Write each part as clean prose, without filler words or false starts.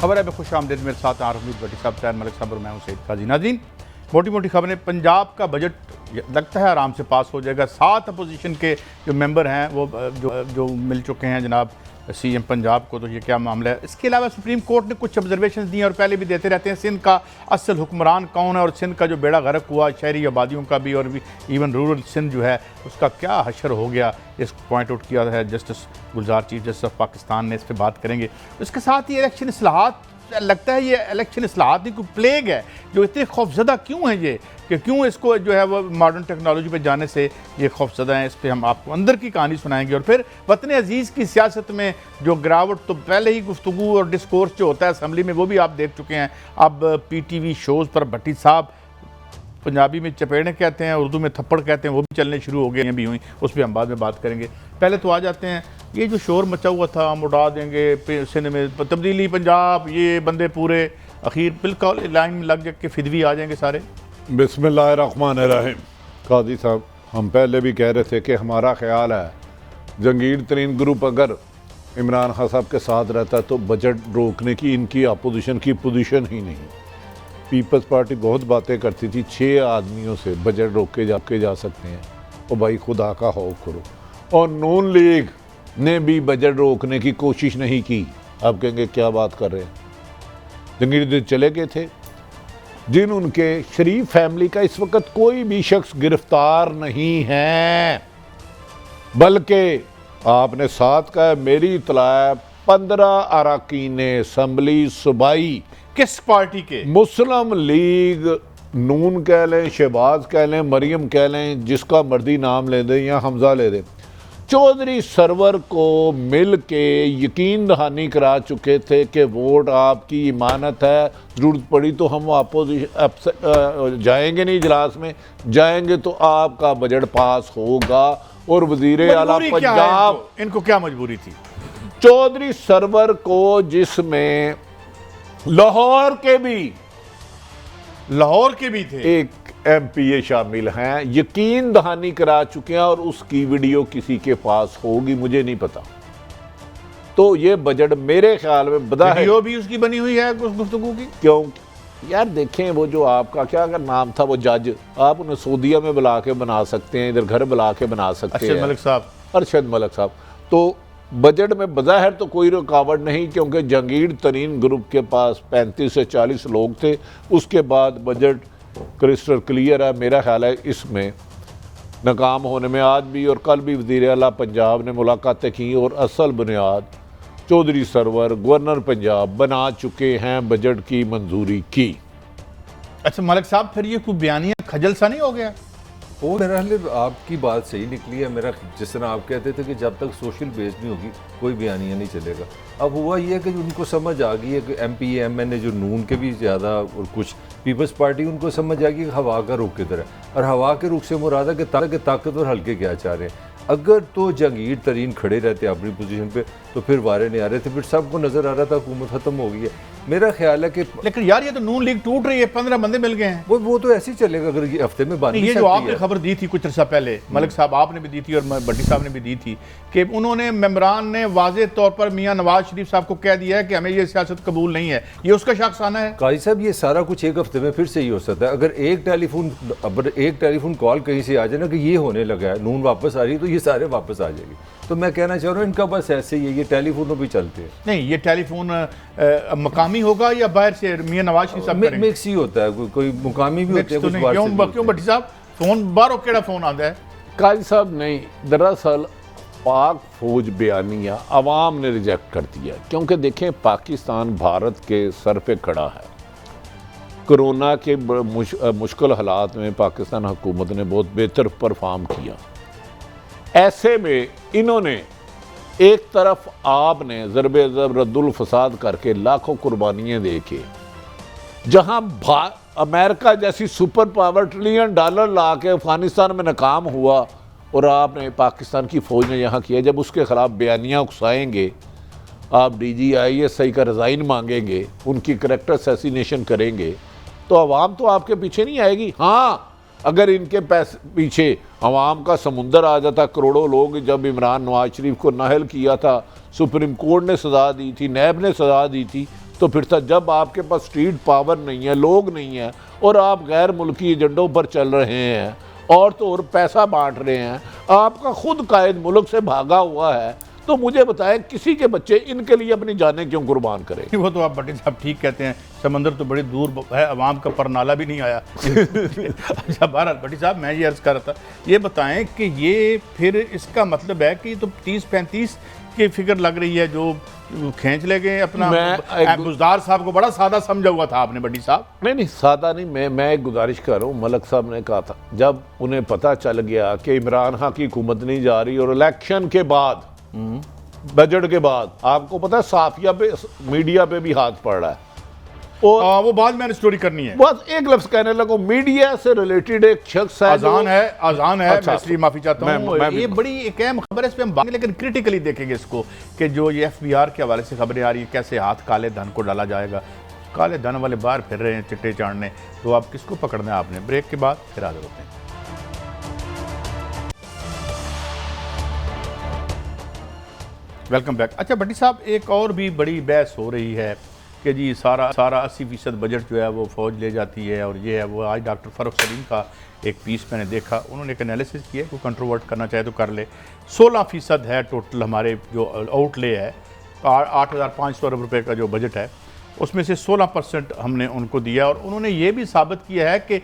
खबर है, मैं खुश आमदेद मेरे साथ आरमीद भट्टी साहब, सैर मलिक साहब और मैं हूं सईद काजी। नाज़रीन, मोटी मोटी खबरें। पंजाब का बजट लगता है आराम से पास हो जाएगा। 7 अपोजिशन के जो मेंबर हैं वो जो मिल चुके हैं जनाब सीएम पंजाब को, तो ये क्या मामला है। इसके अलावा सुप्रीम कोर्ट ने कुछ ऑब्जर्वेशन दी हैं और पहले भी देते रहते हैं। सिंध का असल हुक्मरान कौन है और सिंध का जो बेड़ा गर्क हुआ शहरी आबादियों का भी और भी इवन रूरल सिंध जो है उसका क्या हशर हो गया, इसको पॉइंट आउट किया है justice Gulzar, chief justice of Pakistan ने। इस पर बात करेंगे। इसके साथ ही इलेक्शन इस्लाहात, लगता है ये इलेक्शन इस्लाहात ही कोई प्लेग है जो इतने खौफजदा क्यों है ये, कि क्यों इसको जो है वो मॉडर्न टेक्नोलॉजी पे जाने से ये खौफजदा हैं। इस पर हम आपको अंदर की कहानी सुनाएंगे। और फिर वतन अजीज़ की सियासत में जो गिरावट, तो पहले ही गुफ्तगू और डिस्कोर्स जो होता है असम्बली में वो भी आप देख चुके हैं। अब PTV शोज़ पर भट्टी साहब, पंजाबी में चपेड़े कहते हैं, उर्दू में थप्पड़ कहते हैं, वो भी चलने शुरू हो गए हैं भी हुई, उस पर हम बाद में बात करेंगे। पहले तो आ जाते हैं, ये जो शोर मचा हुआ था हम उड़ा देंगे सिंध में तब्दीली पंजाब, ये बंदे पूरे आखिर बिल्कुल लाइन में लग के फिदवी आ जाएंगे सारे। बिस्मिल्लाहिर्रहमानिर्रहीम। काजी साहब, हम पहले भी कह रहे थे कि हमारा ख्याल है जंगीर तरीन ग्रुप अगर इमरान खान साहब के साथ रहता तो बजट रोकने की इनकी अपोजिशन की पोजीशन ही नहीं। पीपल्स पार्टी बहुत बातें करती थी, 6 आदमियों से बजट रोक के जा सकते हैं। और भाई खुदा का खौफ करो। और नून लीग ने भी बजट रोकने की कोशिश नहीं की। आप कहेंगे क्या बात कर रहे हैं। जंगीर चले गए थे, जिन उनके शरीफ फैमिली का इस वक्त कोई भी शख्स गिरफ्तार नहीं है, बल्कि आपने साथ का मेरी इतला है 15 अरकान असम्बली सूबाई किस पार्टी के, मुस्लिम लीग, नून कह लें, शहबाज कह लें, मरियम कह लें, जिसका मर्जी नाम ले दें या हमजा ले दें, चौधरी सरवर को मिल के यकीन दहानी करा चुके थे कि वोट आपकी इमानत है, ज़रूरत पड़ी तो हम अपोजिशन जाएंगे नहीं, इजलास में जाएंगे तो आपका बजट पास होगा। और वज़ीर आला पंजाब, इनको क्या मजबूरी थी चौधरी सरवर को, जिसमें लाहौर के भी थे, एक MPA शामिल हैं, यकीन दहानी करा चुके हैं और उसकी वीडियो किसी के पास होगी, मुझे नहीं पता। तो ये बजट मेरे ख्याल में वीडियो भी उसकी बनी हुई है उस गुफ्तगू की। क्यों यार, देखें वो जो आपका क्या अगर नाम था वो जज, आप उन्हें सऊदीया में बुला के बना सकते हैं, इधर घर बुला के बना सकते हैं, अरशद मलिक साहब। तो बजट में बज़ाहिर तो कोई रुकावट नहीं, क्योंकि जंगीर तरीन ग्रुप के पास 35 से 40 लोग थे। उसके बाद बजट क्रिस्टल क्लियर है। मेरा ख्याल है इसमें नाकाम होने में आज भी और कल भी वज़ीर आला पंजाब ने मुलाकातें की और असल बुनियाद चौधरी सरवर गवर्नर पंजाब बना चुके हैं बजट की मंजूरी की। अच्छा मलिक साहब, फिर ये कोई बयानिया खजल सा नहीं हो गया? वो मेरा ख्याल आपकी बात सही निकली है। मेरा जिस तरह आप कहते थे कि जब तक सोशल बेस नहीं होगी कोई बयानिया नहीं चलेगा। अब हुआ ये है कि उनको समझ आ गई है कि MPA MNA जो नून के भी ज़्यादा और कुछ पीपल्स पार्टी, उनको समझ आ गई कि हवा का रुख किधर है। और हवा के रुख से मुराद है कि ताकतवर हल्के क्या चाह रहे हैं। अगर तो जंगीर तरीन खड़े रहते अपनी पोजीशन पे तो फिर वारे नहीं आ रहे थे, फिर सबको नज़र आ रहा था हुकूमत ख़त्म हो गई है। मेरा ख्याल है कि लेकिन यार ये तो नून लीग टूट रही है, 15 बंदे मिल गए हैं। वो तो ऐसे ही चलेगा अगर ये हफ्ते में बात। ये जो आपने खबर दी थी कुछ अर्सा पहले, मलिक साहब आपने भी दी थी और भट्टी साहब ने भी दी थी, कि उन्होंने मेंबरान ने वाज़ेह तौर पर मियां नवाज शरीफ साहब को कह दिया है कि हमें ये सियासत कबूल नहीं है। ये उसका शख्साना है। काजी साहब, ये सारा कुछ एक हफ्ते में फिर से ही हो सकता है। अगर एक टेलीफोन कॉल कहीं से आ जाए ना कि ये होने लगा है, नून वापस आ रही है, तो ये सारे वापस आ जाएगी। तो मैं कहना चाह रहा हूँ इनका बस ऐसे ही है, ये टेलीफोनों भी चलते हैं। नहीं, ये टेलीफोन मकामी होगा या बाहर से मियां नवाज शरीफ साहब करेंगे? मिक्स ही होता है, कोई मुकामी भी होते हैं, कुछ बाहर से भी क्यों भट्टी साहब, फोन बाहरों केड़ा फोन आता है? काजी साहब नहीं, दरअसल पाक फौज बयानिया अवाम ने रिजेक्ट कर दिया, क्योंकि देखें पाकिस्तान भारत के सर पे खड़ा है। कोरोना के मुश्किल हालात में पाकिस्तान हुकूमत ने बहुत बेहतर परफॉर्म किया। ऐसे में इन्होंने एक तरफ आपने ज़रबे ज़ब रद्दुल फसाद करके लाखों कुर्बानियाँ दे के, जहाँ अमेरिका जैसी सुपर पावर $1 ट्रिलियन ला के अफ़गानिस्तान में नाकाम हुआ, और आपने पाकिस्तान की फ़ौज ने यहाँ किया, जब उसके ख़िलाफ़ बयानियाँ उकसाएंगे, आप DG ISI का रिज़ाइन मांगेंगे, उनकी करैक्टर असैसिनेशन करेंगे, तो आवाम तो आपके पीछे नहीं आएगी। हाँ, अगर इनके पैसे पीछे अवाम का समुंदर आ जाता, करोड़ों लोग, जब इमरान नवाज शरीफ को नाहल किया था, सुप्रीम कोर्ट ने सज़ा दी थी, नैब ने सज़ा दी थी, तो फिर था जब आपके पास स्ट्रीट पावर नहीं है, लोग नहीं है, और आप गैर मुल्की एजेंडों पर चल रहे हैं और तो और पैसा बांट रहे हैं, आपका खुद कायद मुल्क से भागा हुआ है, तो मुझे बताएं किसी के बच्चे इनके लिए अपनी जानें क्यों कुर्बान करें? वो तो आप भट्टी साहब ठीक कहते हैं, समंदर तो बड़ी दूर है, अवाम का परनाला भी नहीं आया। अच्छा भारत भट्टी साहब, मैं ये अर्ज़ कर रहा था, ये बताएं कि ये फिर इसका मतलब है कि तो 30-35 की फिक्र लग रही है जो खींच ले गए अपना। बुजदार साहब को बड़ा सादा समझा हुआ था आपने भट्टी साहब। नहीं सादा नहीं, मैं एक गुजारिश कर रहा हूँ। मलक साहब ने कहा था जब उन्हें पता चल गया कि इमरान खान की हुकूमत नहीं जा रही और इलेक्शन के बाद, बजट के बाद, आपको पता है साफिया पे, मीडिया पे भी हाथ पड़ रहा है। और वो बाद मैंने स्टोरी करनी है। बस एक लफ्ज कहने लगो, मीडिया से रिलेटेड एक शख्स है, आजान है। अच्छा, मैं इसलिए माफी चाहता हूँ, मैं ये बड़ी एक अहम खबर है, इस पे हम बात, लेकिन क्रिटिकली देखेंगे इसको कि जो ये FBR के हवाले से खबरें आ रही है, कैसे हाथ काले धन को डाला जाएगा। काले धन वाले बाहर फिर रहे हैं चिट्टे चाड़ने, तो आप किसको पकड़ना है आपने। ब्रेक के बाद फिर हाजिर होते हैं। Welcome back. अच्छा भट्टी साहब, एक और भी बड़ी बहस हो रही है कि जी सारा 80% बजट जो है वो फौज ले जाती है और ये है वो। आज डॉक्टर फ़ारूक सलीम का एक पीस मैंने देखा, उन्होंने एक एनालिसिस किया, कोई कंट्रोवर्ट करना चाहे तो कर ले। 16% है टोटल हमारे जो आउटले है, 8,500 अरब रुपये का जो बजट है, उसमें से 16% हमने उनको दिया। और उन्होंने ये भी साबित किया है कि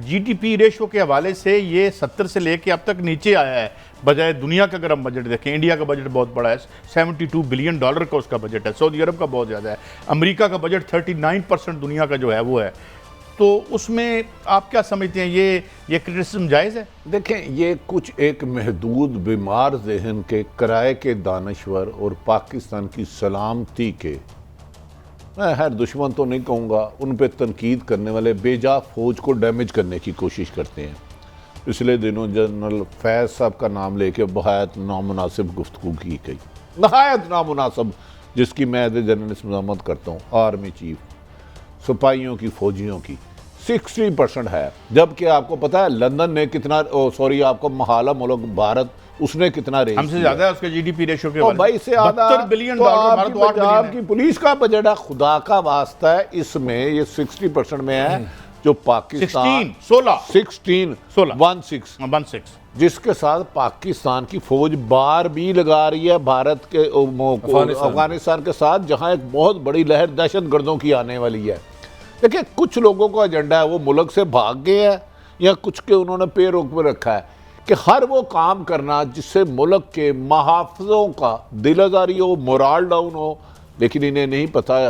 GDP रेशो के हवाले से ये 70 से लेके अब तक नीचे आया है, बजाय दुनिया का। अगर हम बजट देखें, इंडिया का बजट बहुत बड़ा है, $72 बिलियन का उसका बजट है, सऊदी अरब का बहुत ज़्यादा है, अमेरिका का बजट 39% दुनिया का जो है वो है। तो उसमें आप क्या समझते हैं, ये क्रिटिसिज्म जायज़ है? देखें, ये कुछ एक महदूद बीमार जहन के किराए के दानश्वर और पाकिस्तान की सलामती के, मैं हर दुश्मन तो नहीं कहूँगा, उन पर तनकीद करने वाले बेजा फौज को डैमेज करने की कोशिश करते हैं। पिछले दिनों जनरल फैज़ साहब का नाम लेके बहुत नामुनासिब गुफ्तगू की गई, नहायत नामुनासिब, जिसकी मैं एज ए जर्नलिस्ट मज़म्मत करता हूँ। आर्मी चीफ, सिपाहियों की, फौजियों की 60% है, जबकि आपको पता है लंदन ने कितना, सॉरी आपको महाला मुल्क भारत, उसने कितना रेट हमसे ज़्यादा है उसके GDP रेशो के भाई से आधा। $72 बिलियन, आपकी पुलिस का बजट है, खुदा का वास्ता है, इसमें ये 60% में है जो पाकिस्तान 16 जिसके साथ पाकिस्तान की फौज बार भी लगा रही है भारत के अफगानिस्तान के साथ, जहां एक बहुत बड़ी लहर दहशत गर्दों की आने वाली है। देखिए, कुछ लोगों का एजेंडा है वो मुल्क से भाग गए हैं, या कुछ के उन्होंने पे रोक में रखा है कि हर वो काम करना जिससे मुल्क के महाफिजों का दिल आज़ारी हो, मोराल डाउन हो। लेकिन इन्हें नहीं पता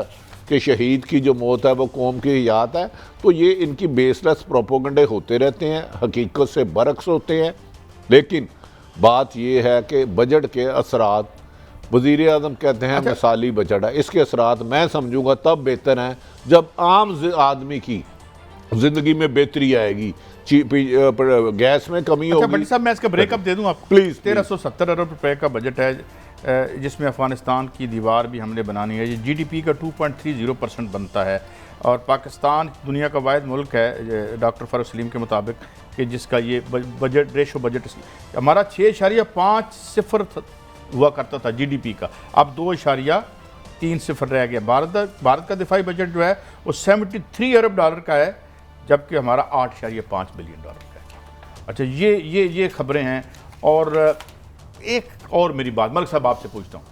कि शहीद की जो मौत है वो कौम की हयात है। तो ये इनकी बेसलेस प्रोपोगंडे होते रहते हैं, हकीकत से बरक्स होते हैं। लेकिन बात ये है कि बजट के असरात, वज़ीर आज़म कहते हैं मिसाली बजट है, इसके असरात मैं समझूंगा तब बेहतर हैं जब आम आदमी की ज़िंदगी में बेहतरी आएगी, गैस में कमी होगी। भट्टी साहब, मैं इसका ब्रेकअप दे दूं आपको प्लीज़। 1370 अरब रुपए का बजट है, जिसमें अफ़गानिस्तान की दीवार भी हमने बनानी है। ये GDP का 2.30% बनता है, और पाकिस्तान दुनिया का वाहिद मुल्क है डॉक्टर फ़ारूक सलीम के मुताबिक कि जिसका ये बजट रेशो बजट हमारा 6.50 हुआ करता था GDP का, अब 2.30 रह गया। भारत का दिफाई बजट जो है वो $73 अरब का है, जबकि हमारा $8.5 बिलियन का है। अच्छा, ये खबरें हैं। और एक और मेरी बात मलिक साहब आपसे पूछता हूँ,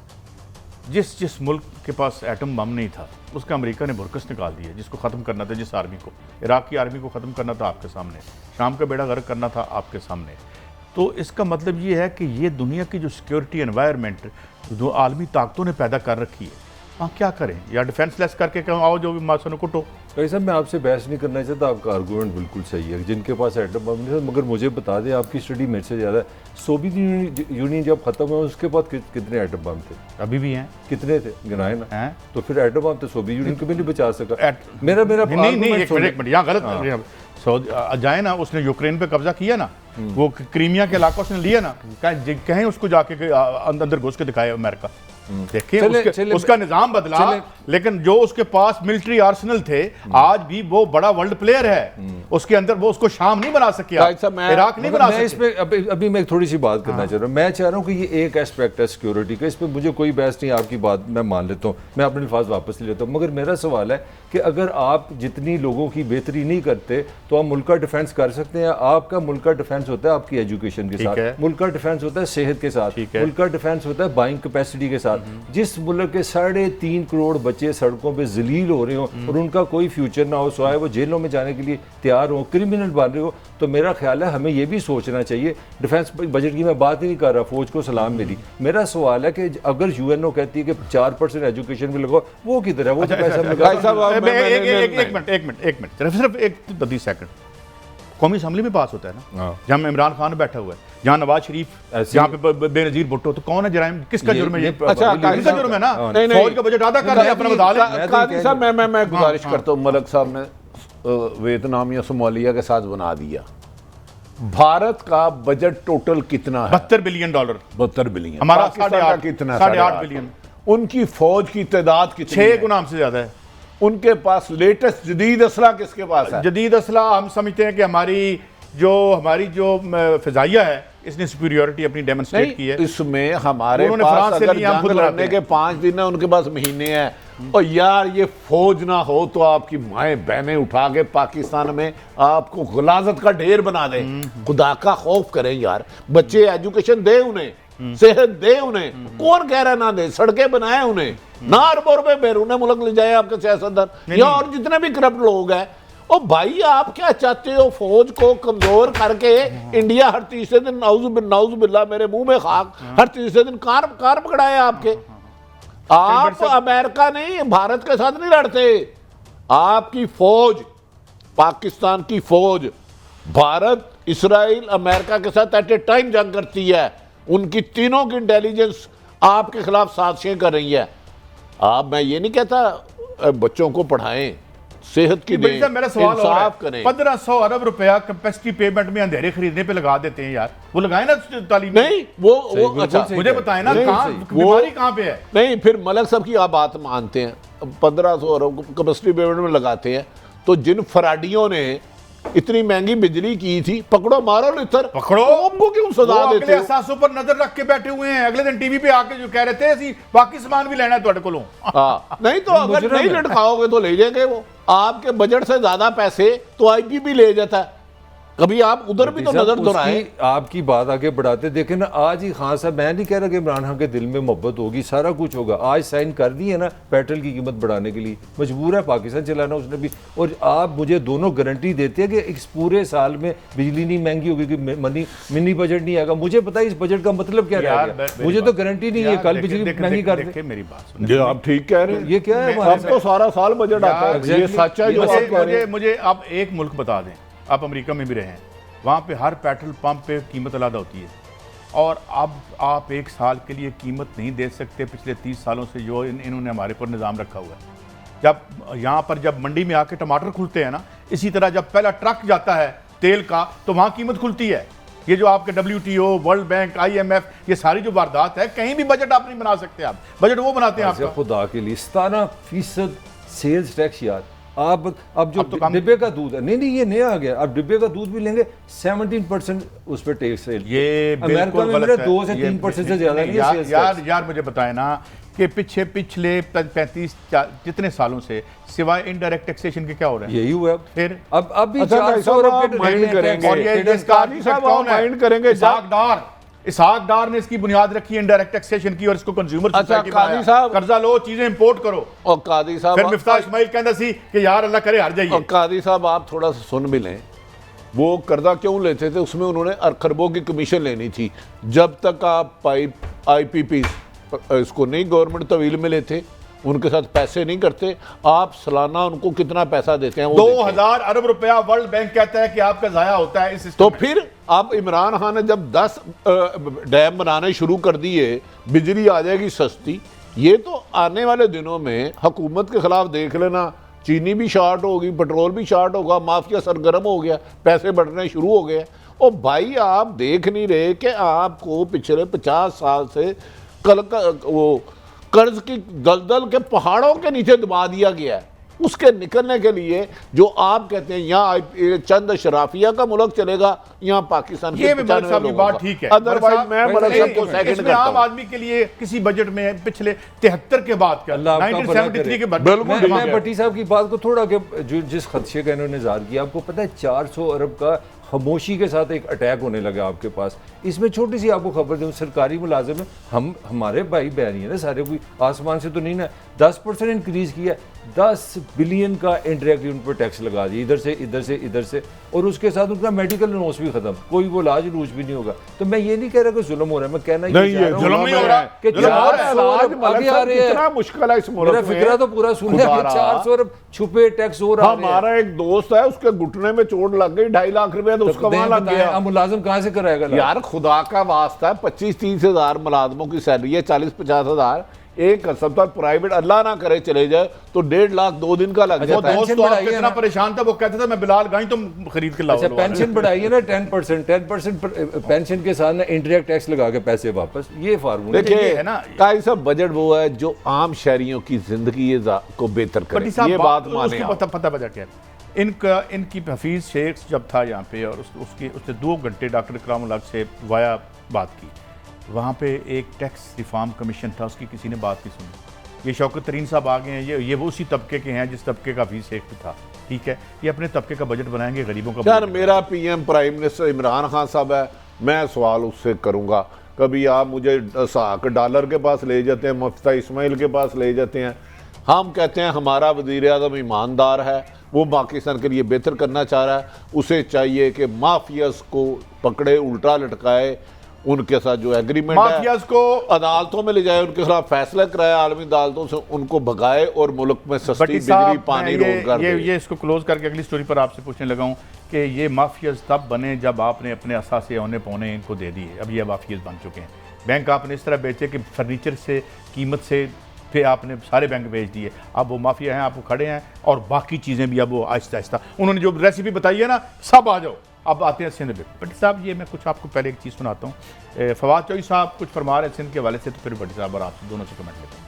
जिस मुल्क के पास एटम बम नहीं था उसका अमेरिका ने भुरकस निकाल दिया, जिसको ख़त्म करना था, जिस आर्मी को, इराक की आर्मी को ख़त्म करना था आपके सामने, शाम का बेड़ा गर्क करना था आपके सामने। तो इसका मतलब ये है कि ये दुनिया की जो सिक्योरिटी एनवायरनमेंट जो आलमी ताकतों ने पैदा कर रखी है, हाँ क्या करें, या डिफेंस लेस करके कहो आओ जो भी मासूम कुटो। भाई साहब, मैं आपसे बहस नहीं करना चाहता, आपका आर्गूमेंट बिल्कुल सही है, जिनके पास एटम बम नहीं था। मगर मुझे बता दें, आपकी स्टडी मेरे से ज़्यादा है, सोवियत यूनियन जब ख़त्म हुआ उसके बाद कितने एटम बम थे? अभी भी हैं। कितने थे गिनाए ना हैं? तो फिर एटम बम तो सोवियत यूनियन को भी नहीं बचा सका। नहीं, एक मिनट यहाँ गलत जाए ना, उसने यूक्रेन पे कब्जा किया ना, वो क्रीमिया के इलाकों से लिया ना, कहें उसको जाके अंदर घुस के दिखाए अमेरिका। देखिए चले उसका निजाम बदला, लेकिन जो उसके पास मिलिट्री आर्सेनल थे, आज भी वो बड़ा वर्ल्ड प्लेयर है। उसके अंदर वो उसको शाम नहीं बना सके, इराक नहीं बना सके। इस पे अभी मैं थोड़ी सी बात करना चाह रहा हूँ। मैं चाह रहा हूँ कि ये एक एस्पेक्ट है सिक्योरिटी का, इस पे मुझे कोई बहस नहीं, आपकी बात मैं मान लेता हूँ, मैं अपने अल्फाज वापस ले लेता हूँ। मगर मेरा सवाल है कि अगर आप जितनी लोगों की बेहतरी नहीं करते तो आप मुल्क का डिफेंस कर सकते हैं। आपका मुल्क का डिफेंस होता है आपकी एजुकेशन के साथ, मुल्क का डिफेंस होता है सेहत के साथ, मुल्क का डिफेंस होता है बाइंग कैपेसिटी के साथ। जिस मुल्क के 3.5 करोड़ बच्चे सड़कों पे जलील हो रहे हो और उनका कोई फ्यूचर ना हो, सिवाय वो जेलों में जाने के लिए तैयार हो, क्रिमिनल बन रहे हो, तो मेरा ख्याल है हमें ये भी सोचना चाहिए। डिफेंस बजट की मैं बात ही नहीं कर रहा, फौज को सलाम मेरी। मेरा सवाल है कि अगर यूएनओ कहती है कि 4% एजुकेशन में लगाओ, वो किधर है? वो तो पैसा एक मिनट सिर्फ एक 30 सेकंड। कौमी असम्बली में पास होता है ना, जहाँ इमरान खान बैठा हुआ है, जहाँ नवाज शरीफ, जहाँ पे बेनजीर भुट्टो, तो कौन है जराइम, किसका जुर्म है ये? अच्छा, किसका जुर्म है ना? फौज का बजट आधा कर रहे हैं, अपना बता लें। काजी साहब मैं गुजारिश करता हूँ, मलक साहब ने वियतनाम या सोमालिया के साथ बना दिया। भारत का बजट टोटल कितना है? $72 बिलियन। 72 बिलियन। हमारा पाकिस्तान का कितना है? 8.5 बिलियन। उनकी फौज की तादाद कितनी 6 गुना हमसे ज्यादा है। उनके पास लेटेस्ट जदीद असला किसके पास है? जदीद असला हम समझते हैं कि हमारी जो फिजाइया है, इसने सुपीरियरिटी अपनी डेमोन्स्ट्रेट की है। इसमें हमारे पास अगर जंग लड़ने के 5 दिन है, उनके पास महीने हैं। और यार ये फौज ना हो तो आपकी माएँ बहनें उठा के पाकिस्तान में आपको गुलाजत का ढेर बना दें। खुदा का खौफ करें यार, बच्चे एजुकेशन दे उन्हें, सेहत दे उन्हें, कौन कह रहा ना दे, सड़कें बनाए उन्हें, ना अरबों रुपए बैरून मुल्क ले जाए आपके सियासतदान या और जितने भी करप्ट लोग हैं। ओ भाई आप क्या चाहते हो? फौज को कमजोर करके इंडिया हर तीसरे दिन नाउज बिल्ला, मेरे मुंह में खाक, हर तीसरे दिन कार पकड़ाए आपके। आप अमेरिका नहीं, भारत के साथ नहीं लड़ते। आपकी फौज, पाकिस्तान की फौज भारत, इसराइल, अमेरिका के साथ एट ए टाइम जंग करती है। उनकी तीनों की इंटेलिजेंस आपके खिलाफ साजिशें कर रही है। मैं ये नहीं कहता बच्चों को पढ़ाएं, सेहत की दें, मेरा सवाल इंसाफ करें। 1500 अरब रुपया कैपेसिटी पेमेंट में अंधेरे खरीदने पे लगा देते हैं यार, वो लगाए ना तालीम। नहीं वो अच्छा मुझे बताएं ना, कहां बीमारी कहां पे है? नहीं, फिर मलक साहब की आप बात मानते हैं, 1500 अरब कैपेसिटी पेमेंट में लगाते हैं, तो जिन फराडियों ने इतनी महंगी बिजली की थी, पकड़ो मारो लिथर, पकड़ो, उनको क्यों सजा देते हो? एहसासों पर नजर रख के बैठे हुए हैं। अगले दिन टीवी पे आके जो कह रहे थे ऐसी पाकिस्तान भी लेना है ਤੁਹਾਡੇ ਕੋਲੋਂ। नहीं तो अगर नहीं लटकाओगे तो ले जाएंगे वो। आपके बजट से ज्यादा पैसे तो आईपीपी ले जाता है। कभी आप उधर भी तो नजर दोहराएं। आपकी बात आगे बढ़ाते देखें ना, आज ही खान साहब, मैं नहीं कह रहा कि इमरान खान के दिल में मोहब्बत होगी, सारा कुछ होगा, आज साइन कर दी है ना पेट्रोल की कीमत बढ़ाने के लिए, मजबूर है पाकिस्तान चलाना उसने भी। और आप मुझे दोनों गारंटी देते हैं कि इस पूरे साल में बिजली नहीं महंगी होगी, कि मिनी बजट नहीं आएगा। मुझे पता है इस बजट का मतलब क्या रहेगा, मुझे तो गारंटी नहीं है कल बिजली महंगी कर दे। मेरी बात आप ठीक कह रहे हैं, ये क्या है? अब तो सारा साल बजट आता है, ये सच है जो आप कह रहे हैं। मुझे आप एक मुल्क बता दें, आप अमेरिका में भी रहे हैं, वहाँ पे हर पेट्रोल पंप पे कीमत अलग होती है, और अब आप एक साल के लिए कीमत नहीं दे सकते। पिछले 30 सालों से जो इन्होंने हमारे पर निज़ाम रखा हुआ है। जब यहाँ पर जब मंडी में आके टमाटर खुलते हैं ना, इसी तरह जब पहला ट्रक जाता है तेल का, तो वहाँ कीमत खुलती है। ये जो आपके WTO, वर्ल्ड बैंक, IMF, ये सारी जो वारदात है, कहीं भी बजट आप नहीं बना सकते। आप बजट वो बनाते हैं आपका। खुदा के लिए 17% सेल्स टैक्स यार। आप अब जो तो डिब्बे का दूध है, नहीं ये नया आ गया, अब डिब्बे का दूध भी लेंगे 17% उस पर टैक्स है। ये अमेरिका में मेरा 2 से 3% से ज्यादा नहीं है। यार मुझे बताए ना कि पिछले 35 जितने सालों से सिवाय इनडायरेक्ट टैक्सेशन के क्या हो रहा है? यही हुआ फिर अब भी अच्छा, 400 रुपए माइंड करेंगे, और ये माइंड करेंगे। इसहाक डार ने इसकी बुनियाद रखी इंडायरेक्ट टैक्सेशन की, और इसको कंज्यूमर सोसाइटी कादी साहब, कर्जा लो, चीजें इंपोर्ट करो। और कादी साहब, फिर मिफ्ताह इस्माइल कहता सी कि यार अल्लाह करे हार जाइए। और कादी साहब आप थोड़ा सा सुन भी लें, वो कर्जा क्यों लेते थे? उसमें उन्होंने अरबों की कमीशन लेनी थी। जब तक आप IPP इसको नहीं गवर्नमेंट तवील में लेते, उनके साथ पैसे नहीं करते, आप सालाना उनको कितना पैसा देते हैं? 2000 अरब रुपया वर्ल्ड बैंक कहता है कि आपका जाया होता है इस तो फिर आप इमरान खान ने जब 10 डैम बनाने शुरू कर दिए, बिजली आ जाएगी सस्ती। ये तो आने वाले दिनों में हुकूमत के खिलाफ देख लेना, चीनी भी शार्ट होगी, पेट्रोल भी शार्ट होगा, माफिया सरगर्म हो गया, पैसे बढ़ने शुरू हो गए। और भाई आप देख नहीं रहे कि आपको पिछले 50 साल से कल का वो कर्ज की दलदल के पहाड़ों के नीचे दबा दिया गया है। उसके निकलने के लिए जो आप कहते हैं यहाँ चंद शराफिया का मुल्क चलेगा, यहाँ पाकिस्तान ये मलिक साहब की बात ठीक है। अदरवाइज मैं मलिक साहब को सेकंड इसमें करता आम हूं। आदमी के लिए किसी बजट में पिछले 73 के बाद का अल्लाह आपका भला 1973 के बाद बिल्कुल मैं भट्टी साहब की बात को थोड़ा के जो जिस खदशे का इन्होंने इज़हार किया, आपको पता है 400 अरब का खामोशी के साथ एक अटैक होने लगा आपके पास। इसमें छोटी सी आपको खबर दूं, सरकारी मुलाजिम है, हमारे भाई बहन है ना सारे, कोई आसमान से तो नहीं ना, 10% इंक्रीज किया, 10 बिलियन का इनडायरेक्ट उन पर टैक्स लगा दिया, इधर से इधर से इधर से, और उसके साथ उनका मेडिकल नोस भी खत्म, कोई वो इलाज लूज भी नहीं होगा। तो मैं ये नहीं कह रहा कि जुल्म हो रहा है, मैं कहना नहीं, ये जुल्म नहीं हो रहा कि जुल्म हो रहा है। 400 आज अरब आगे आ रहे कितना हैं। मुश्किल है इस मुल्क मेरा में। फिक्रा तो पूरा सुन लिया कि 400 अरब छुपे टैक्स हो रहा है। हमारा एक दोस्त है, उसके घुटने में चोट लग गई, 2.5 लाख रुपया तो उसका वहां लग गया। अब मुलाजिम कहाँ से कराएगा? यार खुदा का वास्ता है, 25-30 हजार मुलाजमों की सैलरी है, 40-50 हजार एक अस्पताल प्राइवेट अल्लाह ना करे चले जाए तो 1.5 लाख 2 दिन का लग वो जाता है। दोस्त पेंशन तो आप बढ़ाई है कितना ना। परेशान था, वो कहता था मैं बिलाल गाई तुम खरीद के लाओ। अच्छा, पेंशन बढ़ाई है ना 10% पेंशन के साथ ना इंडायरेक्ट टैक्स लगा के पैसे वापस, ये फार्मूला ये देखिए है ना। काई साहब, बजट वो है जो आम शहरियों की जिंदगी को बेहतर करे, पट्टी साहब ये बात माने उसकी आप। पता बजट है इनकी हफीज शेख जब था यहाँ पे, और उसने 2 घंटे डॉक्टर इकराम उल हक से वाया बात की। वहाँ पे एक टैक्स रिफॉर्म कमीशन था, उसकी किसी ने बात नहीं सुनी। ये शौकत तरीन साहब आ गए हैं, ये वो उसी तबके के हैं जिस तबके का हफीज शेख भी था, ठीक है। ये अपने तबके का बजट बनाएंगे, गरीबों का यार बजट मेरा PM prime minister Imran Khan साहब है, मैं सवाल उससे करूंगा। कभी आप मुझे साक डॉलर के पास ले जाते हैं, मुफ्ता इस्माइल के पास ले जाते हैं, हम कहते हैं हमारा वज़ीर आज़म ईमानदार है, वो पाकिस्तान के लिए बेहतर करना चाह रहा है, उसे चाहिए कि माफियाज को पकड़े, उल्टा लटकाए, उनके साथ जो एग्रीमेंट माफियाज को अदालतों में ले जाए, उनके खिलाफ फैसला कराए, आलमी अदालतों से उनको भगाए और मुल्क में सस्ती भट्टी बिजली साहब, पानी मैं रोजगार दे। ये इसको क्लोज करके अगली स्टोरी पर आपसे पूछने लगा हूँ कि ये माफियाज तब बने जब आपने अपने असासे औने पौने इनको दे दिए। अब ये माफियाज बन चुके हैं। बैंक आपने इस तरह बेचे कि फर्नीचर से कीमत से फिर आपने सारे बैंक बेच दिए। अब वो माफिया हैं, आपको खड़े हैं, और बाकी चीज़ें भी अब वो आहिस्ता आहिस्ता उन्होंने जो रेसिपी बताई है ना, सब आ जाओ। अब आते हैं सिंध में। भट्टी साहब, ये मैं कुछ आपको पहले एक चीज़ सुनाता हूँ। फवाद चौधरी साहब कुछ फरमा रहे हैं सिंध के हवाले से, तो फिर भट्टी साहब और आप दोनों से कमेंट लेते हैं।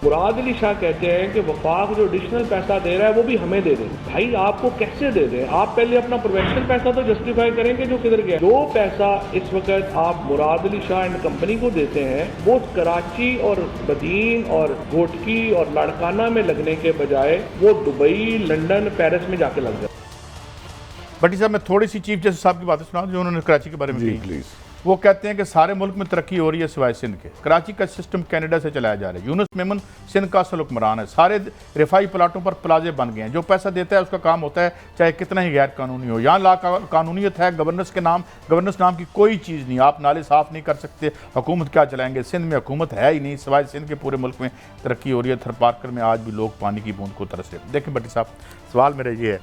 मुराद अली शाह कहते हैं कि वफाक जो एडिशनल पैसा दे रहा है वो भी हमें दे दें। भाई आपको कैसे दे दें? आप पहले अपना प्रोफेशनल पैसा तो जस्टिफाई करेंगे जो किधर गया। जो पैसा इस वक्त आप मुराद अली शाह एंड कंपनी को देते हैं वो कराची और बदीन और घोटकी और लाड़काना में लगने के बजाय वो दुबई, लंदन, पेरिस में जाके लग जाए। भट्टी साहब, मैं थोड़ी सी चीफ जस्टिस साहब की बातें सुना जो उन्होंने कराची के बारे में जी कही। प्लीज। वो कहते हैं कि सारे मुल्क में तरक्की हो रही है सिवाय सिंध के। कराची का सिस्टम कनाडा से चलाया जा रहा है। यूनुस मेमन सिंध का असल हुक्मरान है। सारे रिफाई प्लाटों पर प्लाजे बन गए हैं। जो पैसा देता है उसका काम होता है, चाहे कितना ही गैर कानूनी हो। यहाँ ला कानूनीयत है, गवर्नेंस नाम की कोई चीज़ नहीं। आप नाले साफ नहीं कर सकते, हुकूमत क्या चलाएंगे? सिंध में हुकूमत है ही नहीं, सिवाय सिंध के पूरे मुल्क में तरक्की हो रही है। थरपारकर में आज भी लोग पानी की बूंद को तरस रहे। देखें भट्टी साहब, सवाल मेरा ये है,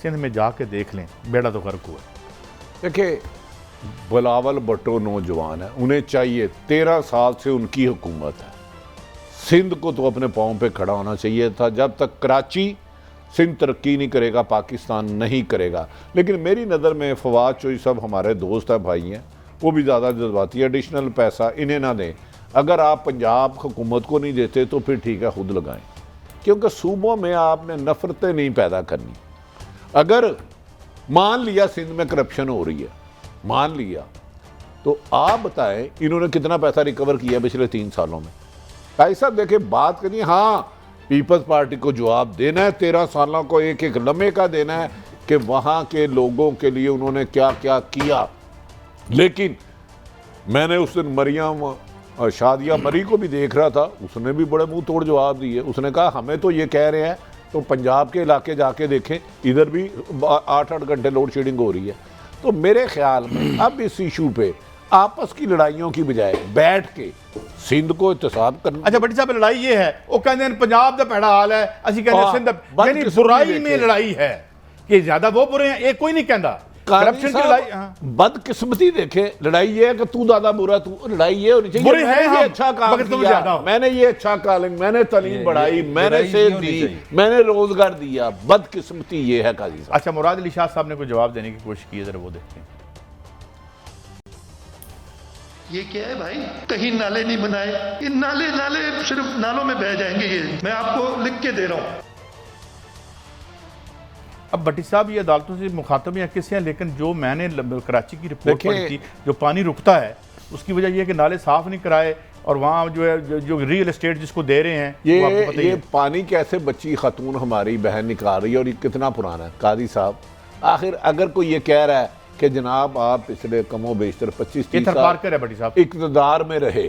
सिंध में जाके देख लें, बेड़ा तो गर्क हुआ। देखिए, बिलावल भुट्टो नौजवान है, उन्हें चाहिए, 13 साल से उनकी हुकूमत है। सिंध को तो अपने पाँव पे खड़ा होना चाहिए था। जब तक कराची सिंध तरक्की नहीं करेगा, पाकिस्तान नहीं करेगा। लेकिन मेरी नज़र में फवाद चौधरी साहब हमारे दोस्त है, भाई हैं, वो भी ज़्यादा जज्बाती है। एडिशनल पैसा इन्हें ना दें। अगर आप पंजाब हुकूमत को नहीं देते तो फिर ठीक है, खुद लगाएं, क्योंकि सूबों में आपने नफरतें नहीं पैदा करनी। अगर मान लिया सिंध में करप्शन हो रही है, मान लिया, तो आप बताएं इन्होंने कितना पैसा रिकवर किया पिछले 3 सालों में? भाई साहब देखिए, बात करिए, हाँ पीपल्स पार्टी को जवाब देना है, 13 सालों को एक एक लम्हे का देना है कि वहाँ के लोगों के लिए उन्होंने क्या क्या किया। लेकिन मैंने उस दिन मरियम शादिया मरी को भी देख रहा था, उसने भी बड़े मुंह तोड़ जवाब दिए। उसने कहा हमें तो ये कह रहे हैं, तो पंजाब के इलाके जाके देखें, इधर भी 8-8 घंटे लोड शेडिंग हो रही है। तो मेरे ख्याल में अब इस इशू पे आपस की लड़ाइयों की बजाय बैठ के सिंध को एहतसाब करना। अच्छा भट्टी साहब, लड़ाई ये है, वो कहते हैं पंजाब का भैड़ा हाल है, असि कहते हैं सिंध दा, यानी बुराई में लड़ाई है कि ज्यादा वो बुरे हैं, ये कोई नहीं कहता। करप्शन की लड़ाई, हाँ। बदकिस्मती देखे, लड़ाई ये है कि तू ज्यादा बुरा, तू, लड़ाई ये होनी चाहिए बुरे हैं मैंने ये हम, अच्छा काम मगर तुम किया, ज्यादा हो। मैंने ये अच्छा कालिंग, मैंने तालीम बढ़ाई, मैंने लड़ाई सेहत नहीं होनी दी, चाहिए। मैंने रोजगार दिया। बदकिस्मती ये है काजी साहब। अच्छा, मुराद अली शाह साहब ने कोई जवाब देने की कोशिश की है, जरा वो देखते हैं। ये क्या है भाई, कहीं नाले नहीं बनाए, ये नाले सिर्फ नालों में बह जाएंगे, ये मैं आपको लिख के दे रहा हूँ। अब भट्टी साहब ये अदालतों से मुखातब या किससे हैं, लेकिन जो मैंने कराची की रिपोर्ट पढ़ी थी, जो पानी रुकता है उसकी वजह यह है कि नाले साफ नहीं कराए और वहाँ जो है जो रियल एस्टेट जिसको दे रहे हैं वो आपको पता ही ये है। पानी कैसे बच्ची खतून हमारी बहन निकाल रही है और ये कितना पुराना है कादी साहब। आखिर अगर कोई ये कह रहा है कि जनाब आप पिछले कमो बेशतर 25-30 ये साल थरपारकर है भट्टी साहब, इक़्तिदार में रहे।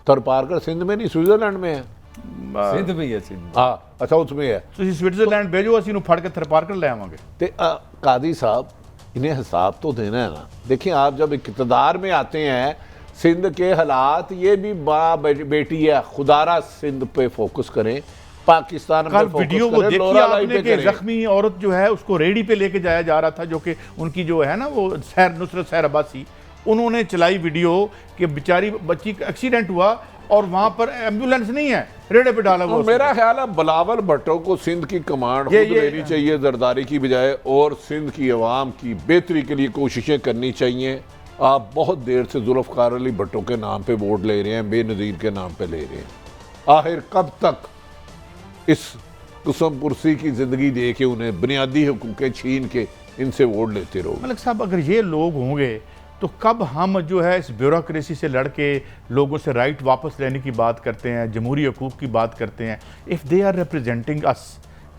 थरपारकर सिंध में नहीं, स्विट्जरलैंड में है। सिंध में ही है, सिंध में। हाँ अच्छा उसमें है। ਤੁਸੀਂ स्विट्जरलैंड भेजो ਅਸੀਂ ਨੂੰ ਫੜ ਕੇ ਥਰਪਾਰਕਰ ਲੈ ਆਵਾਂਗੇ। तो कादी साहब इन्हें हिसाब तो देना है ना। देखिए आप जब इक़्तिदार में आते हैं, सिंध के हालात, ये भी माँ बेटी है, खुदारा सिंध पे फोकस करें, पाकिस्तान कल पे फोकस वीडियो वो करें, देखी लोरा लाई आपने पे कि करें। जख्मी औरत जो है उसको रेडी पे लेके जाया जा रहा था, जो कि उनकी जो है ना वो नुसरत सैर अब्बासी, उन्होंने चलाई वीडियो कि बेचारी बच्ची का एक्सीडेंट हुआ और वहां पर एम्बुलेंस नहीं है, रेड़े पे डाला हुआ। मेरा ख्याल है बिलावल भुट्टो को सिंध की कमांड खुद लेनी चाहिए जरदारी की बजाय, और सिंध की आवाम की बेहतरी के लिए कोशिशें करनी चाहिए। आप बहुत देर से जुल्फ़कार अली भुट्टो के नाम पे वोट ले रहे हैं, बेनज़ीर के नाम पे ले रहे हैं। आखिर कब तक इस कुसम पुरसी की ज़िंदगी दे के उन्हें बुनियादी हुकूक़ें छीन के इनसे वोट लेते रहो। मलिक साहब अगर ये लोग होंगे तो कब हम जो है इस ब्यूरोक्रेसी से लड़ के लोगों से राइट वापस लेने की बात करते हैं, जमहूरी हकूक़ की बात करते हैं। इफ़ दे आर रिप्रेजेंटिंग अस,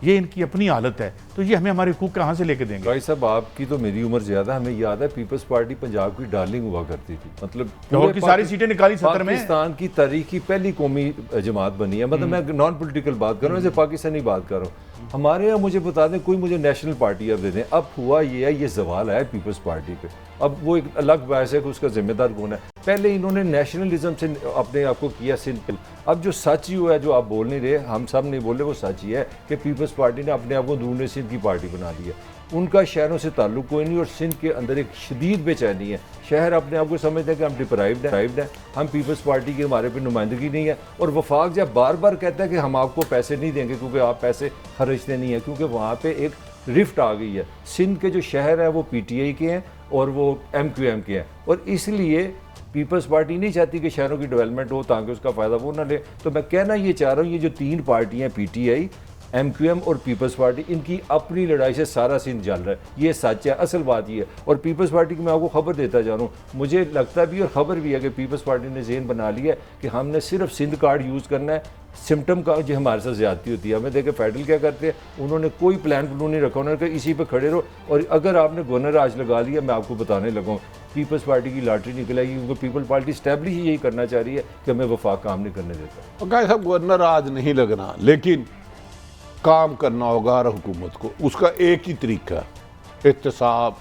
ये इनकी अपनी हालत है, तो ये हमें हमारे हकूक़ कहाँ से लेके देंगे? भाई साहब आपकी तो मेरी उम्र ज़्यादा, हमें याद है पीपल्स पार्टी पंजाब की डार्लिंग हुआ करती थी, मतलब लाहौर की सारी सीटें निकाली 70 में। पाकिस्तान की तारीख की पहली कौमी जमात बनी है, मतलब मैं नॉन पॉलिटिकल बात कर रहा हूँ, जैसे पाकिस्तानी बात कर रहा हूँ। हमारे यहाँ मुझे बता दें, कोई मुझे नेशनल पार्टी अब दे दें। अब हुआ ये है, ये सवाल है पीपल्स पार्टी पे। अब वो एक अलग बहस है कि उसका जिम्मेदार कौन है। पहले इन्होंने नेशनलिज्म से अपने आप को किया सिंपल। अब जो सच ही हुआ है, जो आप बोल नहीं रहे, हम सब नहीं बोल रहे, वो सच ही है कि पीपल्स पार्टी ने अपने आप को दूर सिंध की पार्टी बना ली है। उनका शहरों से ताल्लुक कोई नहीं और सिंध के अंदर एक शदीद बेचैनी है। शहर अपने आप को समझते हैं कि हम डिप्राइव्ड हैं, हम पीपल्स पार्टी की हमारे पे नुमाइंदगी नहीं है। और वफाक जब बार बार कहता है कि हम आपको पैसे नहीं देंगे क्योंकि आप पैसे खर्चते नहीं हैं, क्योंकि वहाँ पे एक रिफ्ट आ गई है। सिंध के जो शहर हैं वो PTI के हैं और वो MQM के हैं, और इसलिए पीपल्स पार्टी नहीं चाहती कि शहरों की डेवलपमेंट हो ताकि उसका फ़ायदा वो ना ले। तो मैं कहना ये चाह रहा हूँ, ये जो तीन पार्टियाँ PTI, MQM और पीपल्स पार्टी, इनकी अपनी लड़ाई से सारा सिंध जल रहा है। ये सच है, असल बात ये है। और पीपल्स पार्टी की मैं आपको खबर देता जा रहा हूँ, मुझे लगता भी और ख़बर भी है कि पीपल्स पार्टी ने ज़हन बना लिया है कि हमने सिर्फ सिंध कार्ड यूज़ करना है। सिम्टम का जो हमारे साथ ज़्यादती होती है, हमें देखे फेडरल क्या करते हैं, उन्होंने कोई प्लान नहीं रखा, उन्होंने कहा इसी पे खड़े रहो। और अगर आपने गवर्नर आज लगा लिया, मैं आपको बताने लगा हूँ, पीपल्स पार्टी की लॉटरी निकलेगी, क्योंकि पीपल पार्टी स्टैब्लिश ही यही करना चाह रही है कि हमें वफाक काम नहीं करने देता। और साहब गवर्नर आज नहीं लगना, लेकिन काम करना होगा हर हुकूमत को। उसका एक ही तरीका, एहतसाब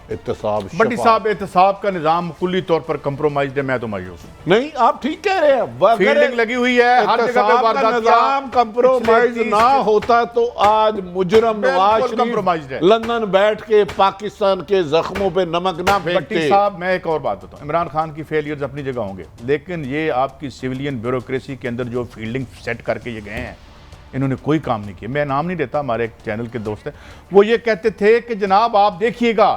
बट्टी साहब एहतसाब का निज़ाम कुल्ली तौर पर कंप्रोमाइज है। मैं तो मायूस हूं। नहीं, आप ठीक कह रहे हैं, फील्डिंग लगी हुई है, हर जगह पे वारदात का निजाम कंप्रोमाइज ना होता तो आज मुजरम नवाज compromised है। शरीफ लंदन बैठ के पाकिस्तान के जख्मों पे नमक ना भट्टी फेंकते। साहब मैं एक और बात बताऊं, इमरान खान की फेलियर्स अपनी जगह होंगे, लेकिन ये आपकी सिविलियन ब्यूरोक्रेसी के अंदर जो फील्डिंग सेट करके ये गए हैं, इन्होंने कोई काम नहीं किया। मैं नाम नहीं लेता, हमारे एक चैनल के दोस्त हैं, वो ये कहते थे कि जनाब आप देखिएगा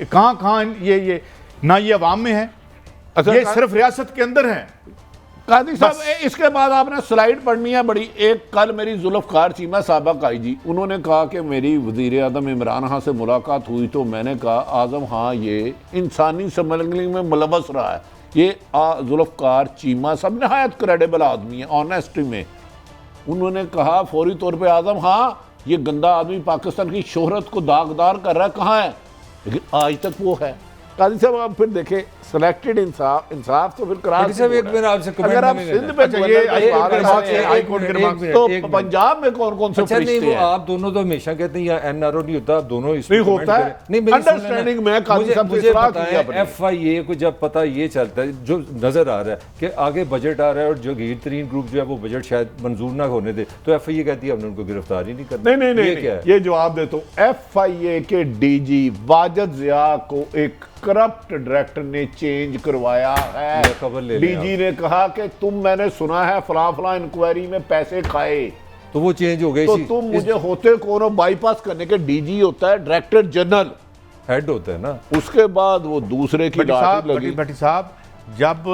कहाँ ये ना ये अवाम में है, अच्छा, ये सिर्फ रियासत के अंदर है। कादी साहब इसके बाद आपने स्लाइड पढ़नी है बड़ी। एक कल मेरी जुल्फ़कार चीमा साहबा IG, उन्होंने कहा कि मेरी वज़ीर आज़म इमरान खान से मुलाकात हुई तो मैंने कहा आज़म हाँ ये इंसानी स्मगलिंग में मुलवस रहा है। ये जुल्फ़कार चीमा साहब नहायत क्रेडिबल आदमी है, ऑनेस्टी में। उन्होंने कहा फौरी तौर पे आज़म हाँ ये गंदा आदमी पाकिस्तान की शोहरत को दागदार कर रहा है, कहाँ है? लेकिन आज तक वो है। काजी साहब आप फिर देखें सिलेक्टेड इंसाफ तो फिर करार साहब एक मिनट आपसे कमेंट अगर आप नहीं सिंध लेना। पे चाहिए हाई कोर्ट के रिमार्क तो पंजाब में कौन कौन से अच्छा नहीं, फरिश्ते वो हैं? आप दोनों तो हमेशा कहते हैं या NRO नहीं होता, दोनों इस नहीं होता है। अंडरस्टैंडिंग में काजी साहब से सलाह की अपनी। FIA को जब पता ये चलता है, जो नजर आ रहा है कि आगे बजट आ रहा है और जो गीर तरीन ग्रुप जो है वो बजट शायद मंजूर ना होने दे, तो FIA कहती है हमने उनको गिरफ्तार ही नहीं करना। नहीं, ये जवाब देता हूँ। FIA के DG वाजिद ज़िया को एक करप्ट डायरेक्टर ने चेंज करवाया है। खबर ले लें DG ने कहा कि मैंने सुना है फला इंक्वायरी में पैसे खाए, तो वो चेंज हो गई। तो तुम मुझे होते कौन हो? बाईपास करने के DG होता है डायरेक्टर जनरल, हेड होता है ना। उसके बाद वो दूसरे की लाठी लगी। भट्टी साहब जब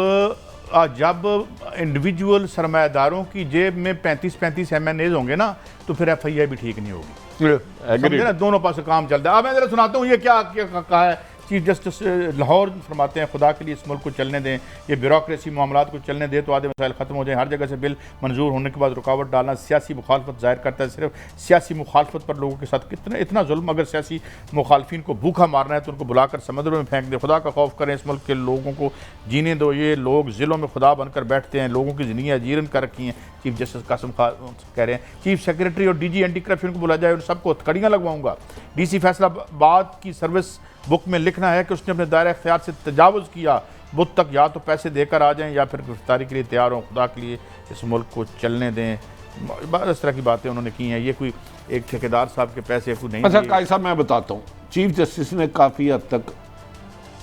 जब इंडिविजुअल सरमायादारों की जेब में 35-35 MNAs होंगे ना, तो फिर FII भी ठीक नहीं होगी। समझे ना, दोनों पास काम चलता है। अब मैं जरा सुनाता हूँ ये क्या कहा है चीफ जस्टिस लाहौर। फरमाते हैं खुदा के लिए इस मुल्क को चलने दें, ये ब्यूरोक्रेसी मामलात को चलने दें तो आधे मसाइल ख़त्म हो जाएं। हर जगह से बिल मंजूर होने के बाद रुकावट डालना सियासी मुखालफत ज़ाहिर करता है। सिर्फ सियासी मुखालफत पर लोगों के साथ इतना जुल्म। अगर सियासी मुखालफिन को भूखा मारना है तो उनको बुलाकर समुद्र में फेंक दें। खुदा का खौफ करें, इस मुल्क के लोगों को जीने दो। ये लोग ज़िलों में खुदा बनकर बैठते हैं, लोगों की ज़िंदगियाँ जीरन कर रखी हैं। चीफ जस्टिस कासिम खान कह रहे हैं चीफ सेक्रेटरी और DG एंटी करप्शन को बुला जाए और सबको हथकड़ियाँ लगवाऊंगा। DC फैसलाबाद की सर्विस बुक में लिखना है कि उसने अपने दायरे इख्तियार से तजावुज़ किया। बुध तक या तो पैसे देकर आ जाएं या फिर गिरफ्तारी के लिए तैयार हों। खुदा के लिए इस मुल्क को चलने दें। इस तरह की बातें उन्होंने की हैं। ये कोई एक ठेकेदार साहब के पैसे कोई नहीं। अच्छा काजी साहब, मैं बताता हूँ, चीफ जस्टिस ने काफ़ी हद तक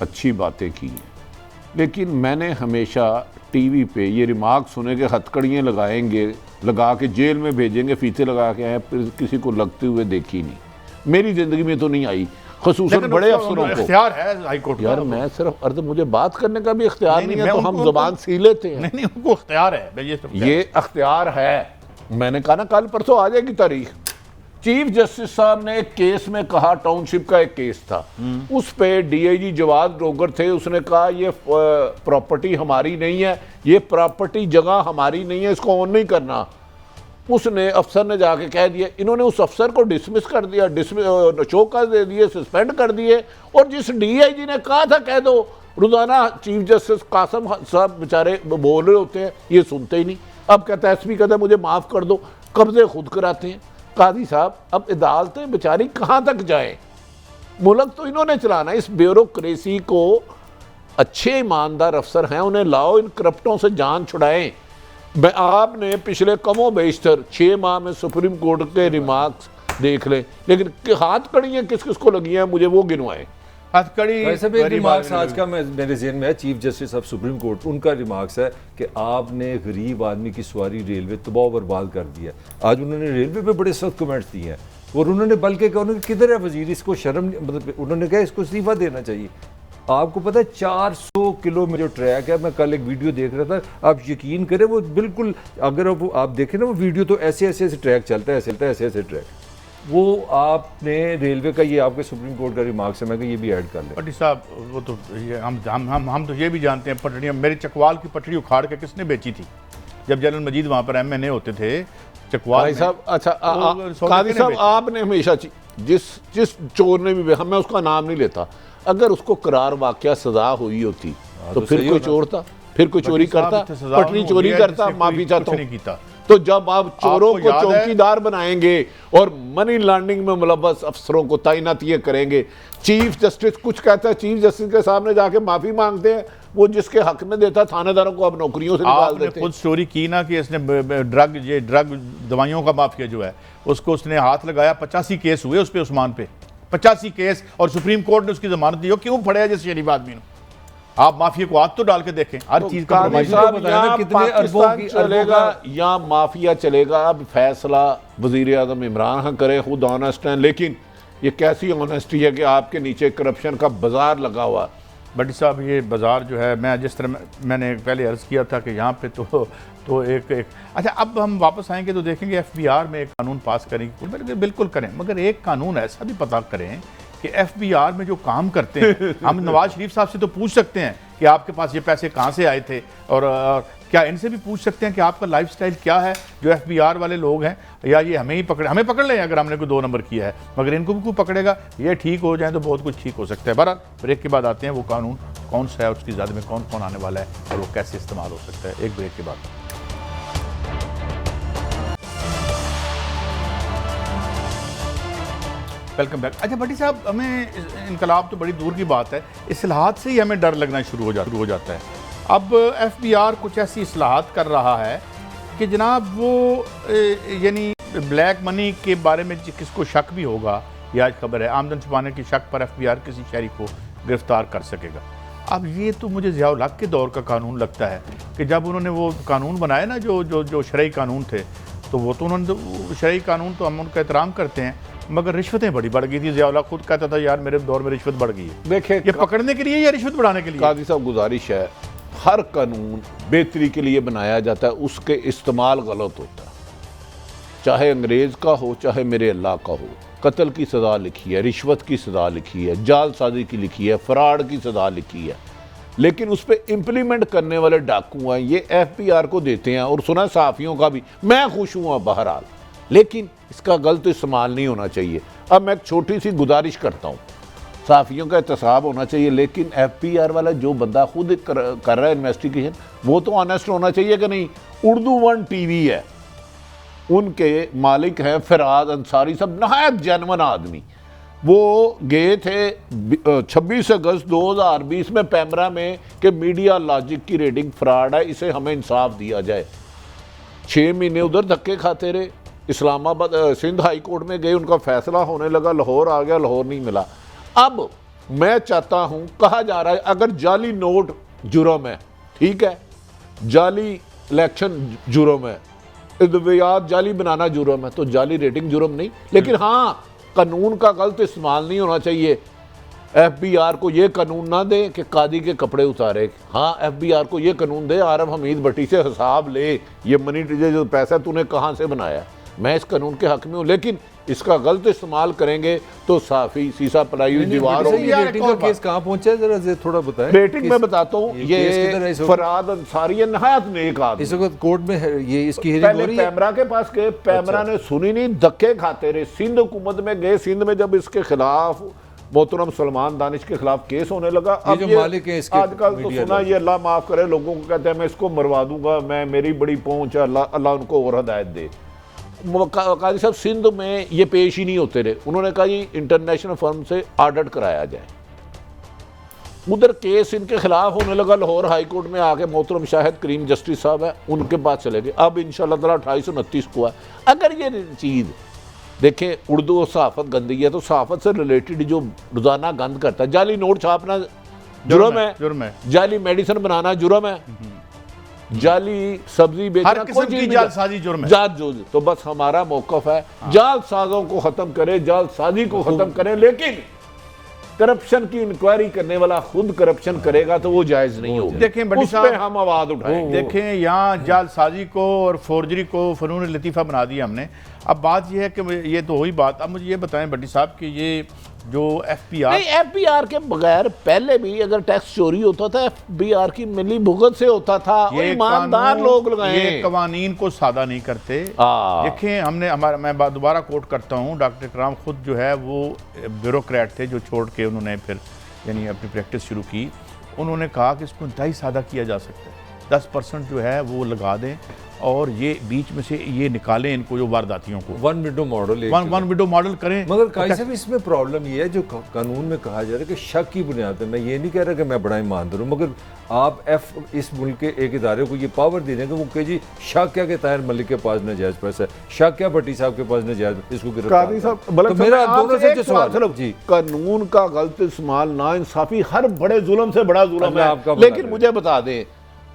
अच्छी बातें की हैं, लेकिन मैंने हमेशा TV पे ये रिमार्क सुने कि हथकड़ियाँ लगाएंगे, लगा के जेल में भेजेंगे, फीते लगा के आए, फिर किसी को लगते हुए देखी नहीं। मेरी ज़िंदगी में तो नहीं आई, खसूसन बड़े अफसरों को इख्तियार है हाई कोर्ट। यार मैं सिर्फ अर्ज, मुझे बात करने का भी इख्तियार नहीं है, तो हम ज़बान सी लेते हैं। नहीं, उनको इख्तियार है, ये इख्तियार है। मैंने कहा ना कल परसों आ जाएगी तारीख। चीफ जस्टिस साहब ने एक केस में कहा, टाउनशिप का एक केस था, उस पे DIG जवाद डोगर थे, उसने कहा ये प्रॉपर्टी हमारी नहीं है, ये प्रॉपर्टी जगह हमारी नहीं है, इसको ऑन नहीं करना। उसने अफसर ने जाके कह दिया, इन्होंने उस अफसर को डिसमिस कर दिया, शोकस दे दिए, सस्पेंड कर दिए। और जिस DIG ने कहा था कह दो, रोजाना चीफ जस्टिस कासिम साहब बेचारे बोल रहे होते हैं, ये सुनते ही नहीं। अब कहता है SP कहता है मुझे माफ़ कर दो, कब्जे खुद कराते हैं। काजी साहब, अब अदालतें बेचारी कहाँ तक जाएं? मुल्क तो इन्होंने चलाना है। इस ब्यूरोक्रेसी को अच्छे ईमानदार अफसर हैं, उन्हें लाओ, इन करप्टों से जान छुड़ाएं। आपने पिछले कमो बेशतर 6 माह में सुप्रीम कोर्ट के रिमार्क्स देख लें, लेकिन हाथ कड़ियाँ किस किस को लगी हैं मुझे वो गिनवाएं। वैसे भी रिमार्क्स आज का मेरे ज़हन में है, chief justice of supreme court, उनका रिमार्क्स है कि आपने गरीब आदमी की सवारी रेलवे तबाह बर्बाद कर दिया। आज उन्होंने रेलवे पे बड़े सख्त कमेंट्स दिए हैं और उन्होंने बल्कि कहा उन्होंने किधर है वजीर, इसको शर्म, मतलब उन्होंने कहा इसको इस्तीफा देना चाहिए। आपको पता है 400 किलो में जो ट्रैक है, मैं कल एक वीडियो देख रहा था, आप यकीन करें वो बिल्कुल, अगर आप देखें ना वो वीडियो, तो ऐसे ऐसे ट्रैक चलता है, ऐसे ऐसे ट्रैक। वो आपने रेलवे का, ये आपके सुप्रीम कोर्ट का रिमार्क्स है, मैं कि ये भी ऐड कर लें। पट्टी साहब, वो तो ये हम तो ये भी जानते हैं, पटड़ियाँ मेरे चकवाल की पटड़ी उखाड़ के किसने बेची थी जब जनरल मजीद वहाँ पर MNA होते थे चकवाल साहब। अच्छा काजी साहब, आपने हमेशा जिस चोर ने भी, मैं उसका नाम नहीं लेता, अगर उसको करार वाकया सजा हुई होती तो फिर कोई चोर था, फिर कोई चोरी करता, पटरी चोरी करता, माफी चाहता हूं। तो जब आप चोरों को चौकीदार बनाएंगे और मनी लॉन्ड्रिंग में मुलव्वस अफसरों को तैनातियां करेंगे, चीफ जस्टिस कुछ कहता है, चीफ जस्टिस के सामने जाके माफी मांगते हैं, वो जिसके हक में देता थानेदारों को अब नौकरियों से निकाल देते हैं। खुद स्टोरी की ना कि इसने ड्रग दवाइयों का माफिया जो है उसको उसने हाथ लगाया, 85 केस हुए उस पर, उस्मान पे 85 केस, और सुप्रीम कोर्ट ने उसकी जमानत दी। क्यों फड़े जिस शरीफ आदमी ने? आप माफिया को हाथ तो डाल के देखें, हर चीज का पाकिस्तान चलेगा या माफिया चलेगा, अब फैसला वजीर आजम इमरान खान करे, खुद ऑनेस्ट हैं, लेकिन ये कैसी ऑनेस्टी है कि आपके नीचे करप्शन का बाजार लगा हुआ। भट्टी साहब, ये बाजार जो है, मैं जिस तरह मैंने पहले अर्ज़ किया था कि यहाँ पे तो एक अच्छा, अब हम वापस आएंगे तो देखेंगे FBR में एक कानून पास करेंगे, बिल्कुल करें, मगर एक कानून ऐसा भी पता करें कि FBR में जो काम करते हैं, हम नवाज शरीफ साहब से तो पूछ सकते हैं कि आपके पास ये पैसे कहाँ से आए थे, और क्या इनसे भी पूछ सकते हैं कि आपका लाइफस्टाइल क्या है, जो FBR वाले लोग हैं, या ये हमें पकड़ लें अगर हमने कोई 2 नंबर किया है, मगर इनको भी कोई पकड़ेगा। ये ठीक हो जाए तो बहुत कुछ ठीक हो सकता है। बहरहाल ब्रेक के बाद आते हैं वो कानून कौन सा है, उसकी ज़्यादा में कौन कौन आने वाला है और वो कैसे इस्तेमाल हो सकता है, एक ब्रेक के बाद। Welcome back. अच्छा भट्टी साहब, हमें इनकलाब तो बड़ी दूर की बात है, इस्लाहात से ही हमें डर लगना शुरू हो जाता है। अब FBR कुछ ऐसी इस्लाहात कर रहा है कि जनाब वो यानी ब्लैक मनी के बारे में किसको शक भी होगा, ये आज खबर है, आमदन छुपाने की शक पर FBR किसी शहरी को गिरफ्तार कर सकेगा। अब ये तो मुझे ज़ियाउल हक के दौर का कानून लगता है कि जब उन्होंने वो कानून बनाए ना, जो शरई कानून थे, तो वो तो उन्होंने शरई कानून तो हम उनका एहतराम करते हैं, मगर रिश्वतें बड़ी बढ़ गई थी। ज़ियाउल हक खुद कहता था यार मेरे दौर में रिश्वत बढ़ गई है। देखिए, ये पकड़ने के लिए या रिश्वत बढ़ाने के लिए? काजी साहब, गुजारिश है, हर कानून बेहतरी के लिए बनाया जाता है, उसके इस्तेमाल गलत होता है। चाहे अंग्रेज़ का हो, चाहे मेरे अल्लाह का हो। कत्ल की सज़ा लिखी है, रिश्वत की सज़ा लिखी है, जालसाजी की लिखी है, फ्रॉड की सज़ा लिखी है, लेकिन उस पर इम्प्लीमेंट करने वाले डाकू हैं, ये FBR को देते हैं। और सुना सहाफ़ियों का भी, मैं खुश हूँ बहरहाल, लेकिन इसका गलत इस्तेमाल नहीं होना चाहिए। अब मैं एक छोटी सी गुजारिश करता हूँ, सहाफ़ियों का एहतसाब होना चाहिए, लेकिन FBR वाला जो बंदा खुद कर रहा है इन्वेस्टिगेशन, वो तो ऑनेस्ट होना चाहिए कि नहीं। उर्दू 1 TV है, उनके मालिक हैं फराज अंसारी साहब, नहायत जेन्युइन आदमी। वो गए थे 26 अगस्त 2020 में पैमरा में कि मीडिया लॉजिक की रेटिंग फ्रॉड है, इसे हमें इंसाफ दिया जाए। 6 महीने उधर धक्के खाते रहे। इस्लामाबाद सिंध हाई कोर्ट में गए, उनका फैसला होने लगा, लाहौर आ गया, लाहौर नहीं मिला। अब मैं चाहता हूं, कहा जा रहा है अगर जाली नोट जुर्म है, ठीक है, जाली इलेक्शन जुर्म है, इदवियात जाली बनाना जुर्म है, तो जाली रेटिंग जुर्म नहीं। लेकिन हाँ, कानून का गलत इस्तेमाल नहीं होना चाहिए। FBR को ये कानून ना दे कि कादी के कपड़े उतारे। हाँ, FBR को ये कानून दे, आरब हमीद भट्टी से हिसाब ले, ये मनी जो पैसा तूने कहाँ से बनाया। मैं इस कानून के हक में हूँ, लेकिन इसका गलत इस्तेमाल करेंगे तो साफी सीसा पलाई हुई दीवार होगी। ये रेटिंग का केस कहाँ पहुंचा है, जरा थोड़ा बताएं। रेटिंग में बताता हूँ, ये फराद अंसारी है, नहायत नेक आदमी। इस वक्त कोर्ट में है, ये इसकी हियरिंग हो रही है। पैमरा के पास गए, पैमरा ने सुनी नहीं, धक्के खाते रहे। सिंध हुकूमत में गए, सिंध में जब इसके खिलाफ मोहतरम सलमान दानिश के खिलाफ केस होने लगा, अब जो मालिक है इसके आजकल तो सुना, ये अल्लाह माफ करे, लोगों को कहते हैं मैं इसको मरवा दूंगा, मैं मेरी बड़ी पहुंच है, अल्लाह उनको और हदायत दे। काजी साहब सिंध में ये पेश ही नहीं होते रहे। उन्होंने कहा जी इंटरनेशनल फर्म से ऑडिट कराया जाए। उधर केस इनके खिलाफ होने लगा, लाहौर हाई कोर्ट में आके मोहतरम शाहिद करीम जस्टिस साहब है, उनके पास चले गए। अब इंशाअल्लाह ताला 2829 को है। अगर ये चीज़ देखें, उर्दू और सहाफ़त गंदी है, तो सहाफ़त से रिलेटेड जो रोज़ाना गंद करता है, जाली नोट छापना जुर्म है, जाली मेडिसिन बनाना जुर्म है, जाली सब्जी बेचना, कोई चीज जालसाजी जुर्म है। जालसाजी, तो बस हमारा मौक़िफ़ है, जालसाजों को खत्म करें, जालसाजी को खत्म करें, लेकिन करप्शन की इंक्वायरी करने वाला खुद करप्शन करेगा तो वो जायज नहीं होगा। देखें बड़ी साहब, हम आवाज उठाएं। देखें यहाँ जालसाजी को और फोर्जरी को फनून लतीफ़ा बना दिया हमने। अब बात यह है कि ये तो वही बात, अब मुझे ये बताएं बड़ी साहब कि ये जो FBR के बगैर पहले भी अगर टैक्स चोरी होता था, FBR की मिली भुगत से होता था, ये ईमानदार लोग लगाए। ये कवानीन को सादा नहीं करते। देखें हमने मैं दोबारा कोट करता हूँ, डॉक्टर इकराम खुद जो है वो ब्यूरोक्रेट थे जो छोड़ के उन्होंने फिर यानी अपनी प्रैक्टिस शुरू की। उन्होंने कहा कि इसको इंतहाई सादा किया जा सकता है, 10% जो है वो लगा दें और ये बीच में से ये निकालें इनको जो वारदातियों को, वन विंडो मॉडल करें। मगर काजी साहब इसमें प्रॉब्लम ये है जो कानून में कहा जा रहा है कि शक की बुनियाद पर, मैं ये नहीं कह रहा कि मैं बड़ा ईमानदार हूँ, मगर आप इस मुल्क के एक इदारे को ये पावर दे दें कि वो कहे जी शक क्या कि ताहिर मलिक के पास नाजायज पैसा है, शक क्या भट्टी साहब के पास नाजायज, इसको गिरफ्तार। तो मेरा दोनों से सवाल जी, कानून का गलत इस्तेमाल, नाइंसाफी हर बड़े जुल्म से बड़ा जुल्म है। लेकिन मुझे बता दें,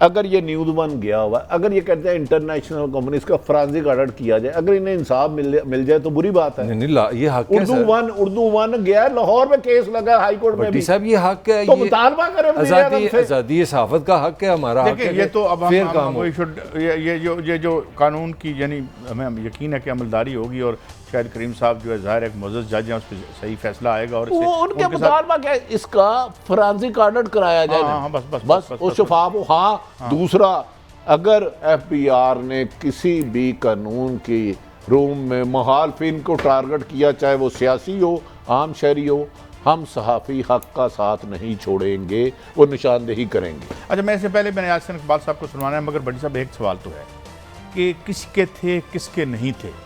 अगर ये न्यूज़ 1 गया हुआ, अगर ये कहते हैं इंटरनेशनल कंपनीज का फॉरेंसिक ऑडिट किया जाए, अगर इन्हें इंसाफ मिल जाए तो बुरी बात है। नहीं, ये हक है। उर्दू वन गया, लाहौर में केस लगा हाई कोर्ट में भी। साहब ये हक है, तो मुतालबा करें, आज़ादी सहाफ़त का हक है, हमारा हक है। ये तो अब ये जो कानून की यानी हमें यकीन है कि अमलदारी होगी और शायद करीम साहब जो है ज़ाहिर एक मुअज़्ज़ज़ जज हैं, उस पर सही फैसला आएगा और उनके मुतालबा क्या इसका फॉरेंसिक ऑडिट कराया जाए। हाँ, बस वो शफाफ हो। हाँ, दूसरा, अगर FBR ने किसी भी कानून की रूम में मुखालिफिन को टारगेट किया, चाहे वो सियासी हो, आम शहरी हो, हम सहाफ़ी हक का साथ नहीं छोड़ेंगे, वो निशानदेही करेंगे। अच्छा, मैं इससे पहले मैंने यासिन इकबाल साहब को सुनवाना है, मगर बड़ी साहब एक सवाल तो है कि किसके थे किसके नहीं थे।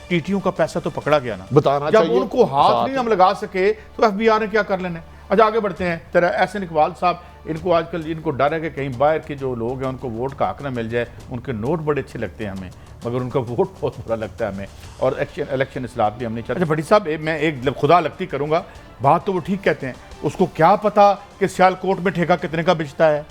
टीटीओ का पैसा तो पकड़ा गया ना, बताना जब चाहिए। उनको हाथ नहीं हम लगा सके तो FBR ने क्या कर लेना है। अच्छा, आगे बढ़ते हैं। तेरा यासिन इकबाल साहब, इनको आजकल इनको डर है कि कहीं बाहर के जो लोग हैं उनको वोट का हक ना मिल जाए। उनके नोट बड़े अच्छे लगते हैं हमें, मगर उनका वोट बहुत बुरा लगता है हमें, और इलेक्शन इस्लाह भी हमने चला। अच्छा भट्टी साहब, मैं एक खुदा लगती करूँगा, बात तो वो ठीक कहते हैं, उसको क्या पता कि सियालकोट में ठेका कितने का बिचता है,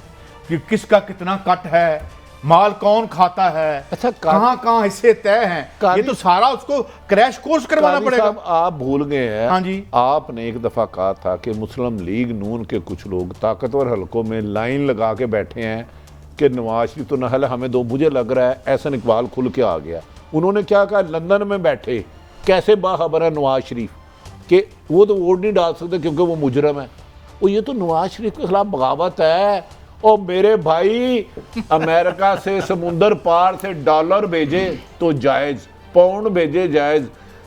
कि किसका कितना कट है, माल कौन खाता है, अच्छा, कहाँ कहाँ हिस्से तय हैं, ये तो सारा उसको क्रैश कोर्स करवाना पड़ेगा। साहब आप भूल गए हैं, हाँ जी, आपने एक दफा कहा था कि मुस्लिम लीग नून के कुछ लोग ताकतवर हलकों में लाइन लगा के बैठे हैं कि नवाज शरीफ तो नहल हमें दो। मुझे लग रहा है एहसन इकबाल खुल के आ गया। उन्होंने क्या कहा, लंदन में बैठे कैसे बाखबर है नवाज शरीफ कि वो तो वोट नहीं डाल सकते क्योंकि वो मुजरम है। और ये तो नवाज शरीफ के खिलाफ बगावत है। और मेरे भाई अमेरिका से समुंदर पार से डॉलर भेजे तो जायज़, पाउंड भेजे जायज़,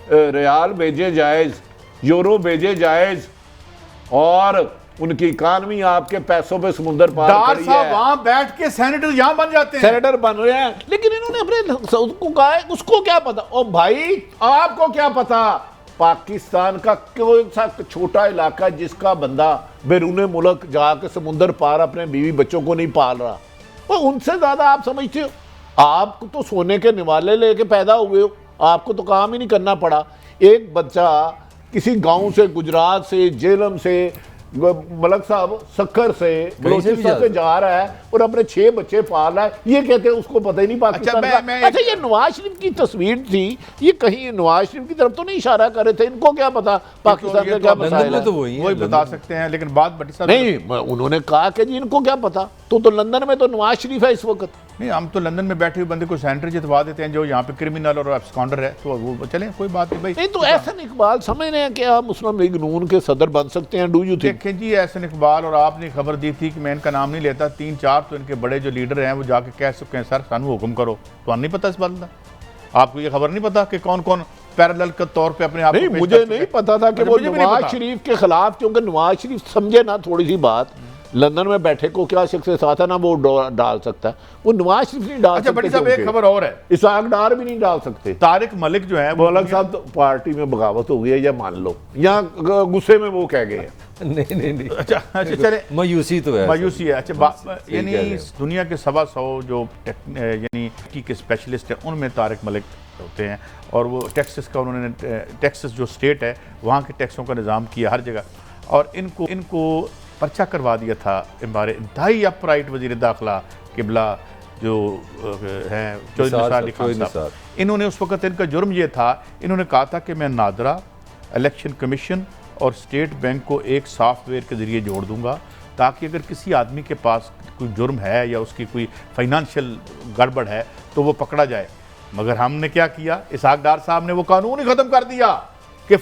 रियाल भेजे जायज़, यूरो भेजे जायज़, और उनकी इकानमी आपके पैसों पे समुंदर पार डार साहब वहां बैठ के सेनेटर यहां बन जाते हैं, सेनेटर बन रहे हैं। लेकिन इन्होंने अपने उसको कहा है, उसको क्या पता। और भाई आपको क्या पता, पाकिस्तान का कोई सा छोटा इलाका जिसका बंदा बैरून मुल्क जाकर समुंदर पार अपने बीवी बच्चों को नहीं पाल रहा, और उनसे ज्यादा आप समझते हो। आपको तो सोने के निवाले लेके पैदा हुए हो, आपको तो काम ही नहीं करना पड़ा। एक बच्चा किसी गांव से, गुजरात से, जेलम से, मलक साहब सक्कर से, बलोचिस्तान से जा रहा है और अपने 6 बच्चे पाल रहा है, ये कहते हैं उसको पता ही नहीं पाकिस्तान का। अच्छा, ये नवाज शरीफ की तस्वीर थी, ये कहीं नवाज शरीफ की तरफ तो नहीं इशारा कर रहे थे, इनको क्या पता पाकिस्तान का क्या मसाइल है, तो वही बता सकते हैं। लेकिन बात बड़ी साहब नहीं, उन्होंने कहा कि जी इनको क्या पता। तो लंदन में तो नवाज शरीफ है इस वक्त। नहीं, हम तो लंदन में बैठे हुए बंदे को सेंटर जितवा देते हैं जो यहाँ पे क्रिमिनल और एब्सकॉन्डर है, तो वो चलें, कोई बात नहीं भाई। नहीं तो एहसन इकबाल समझ रहे हैं कि आप मुस्लिम लीग नून के सदर बन सकते हैं, डू यू थिंक? देखें जी, एहसन इकबाल और आपने खबर दी थी कि मैं इनका नाम नहीं लेता, 3-4 तो इनके बड़े जो लीडर हैं वो जाके कह चुके हैं सर सानू हुक्म करो। तो नहीं पता इस बात का, आपको ये खबर नहीं पता कि कौन कौन पैरेलल के तौर पे अपने आप नहीं, मुझे नहीं पता था कि वो नवाज शरीफ के खिलाफ, क्योंकि नवाज शरीफ समझे ना थोड़ी सी बात, लंदन में बैठे को क्या शख्स साथ है ना वो डाल सकता है, वो नवाज शरीफ नहीं डाल सकते। बड़ी साहब एक खबर और है, इसाक डार भी नहीं डाल सकते। तारिक मलिक जो है वो अलग साहब तो पार्टी में बगावत हो गई है, या मान लो या गुस्से में वो कह गए हैं। नहीं। अच्छा चले, मायूसी तो है, मायूसी है। अच्छा, यानी दुनिया के 125 जो यानी के स्पेशलिस्ट हैं उनमें तारिक मलिक होते हैं, और वो टेक्सास का उन्होंने, टेक्सास जो स्टेट है वहाँ के टैक्सों का निज़ाम किया हर जगह, और इनको पर्चा करवा दिया था हमारे इंतहाई अपराइट वज़ीर दाखिला किबला जो हैं चौधरी निसार अली खान साहब। इन्होंने उस वक़्त, इनका जुर्म ये था, इन्होंने कहा था कि मैं नादरा, इलेक्शन कमीशन और स्टेट बैंक को एक सॉफ्टवेयर के ज़रिए जोड़ दूंगा, ताकि अगर किसी आदमी के पास कोई जुर्म है या उसकी कोई फाइनेंशियल गड़बड़ है तो वो पकड़ा जाए। मगर हमने क्या किया, इसाक डार साहब ने वो कानून ही ख़त्म कर दिया कि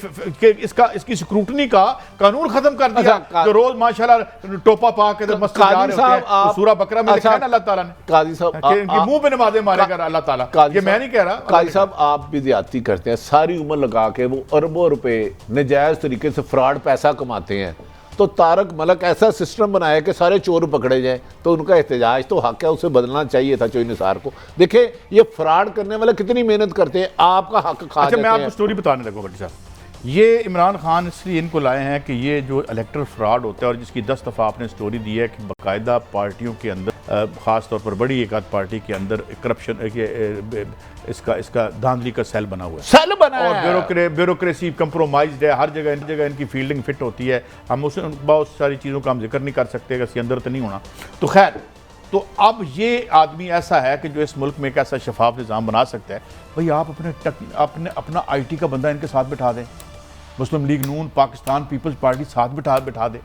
इसकी स्क्रूटनी का कानून खत्म कर दिया। जो रोज माशाल्लाह टोपा पा के मस्जिद जा रहे होते हैं, सूरा बकरा में लिखा है ना अल्लाह ताला ने, काजी साहब इनके मुंह पे नमाज़ें मारेगा अल्लाह ताला, ये मैं नहीं कह रहा। काजी साहब आप भी ज्यादती करते हैं, सारी उम्र लगा के वो अरबों रुपए नजायज तरीके से फ्रॉड पैसा कमाते हैं। तो तारक मलिक ऐसा सिस्टम बनाया कि सारे चोर पकड़े जाएं, तो उनका एहतजाज तो हक है, उसे बदलना चाहिए था चौधरी निसार को। देखिए ये फ्रॉड करने वाले कितनी मेहनत करते हैं, आपका हक खा जाते हैं। मैं आपको स्टोरी बताने लगूँ भट्टी साहब, ये इमरान खान इसलिए इनको लाए हैं कि ये जो इलेक्टरल फ्रॉड होता है, और जिसकी 10 दफ़ा आपने स्टोरी दी है कि बाकायदा पार्टियों के अंदर, ख़ास तौर पर बड़ी एक आध पार्टी के अंदर करप्शन, इसका धांधली का सेल बना हुआ है, सेल बना है, और ब्यूरोक्रेसी कंप्रोमाइज्ड है, हर जगह इनकी फील्डिंग फिट होती है। हम उस बहुत सारी चीज़ों का हम जिक्र नहीं कर सकते, इसके अंदर तो नहीं होना। तो खैर, तो अब ये आदमी ऐसा है कि जो इस मुल्क में एक ऐसा शफाफ निज़ाम बना सकता है। भाई आप अपना IT का बंदा इनके साथ बिठा दें, मुस्लिम लीग नून, पाकिस्तान पीपल्स पार्टी साथ बिठा दे।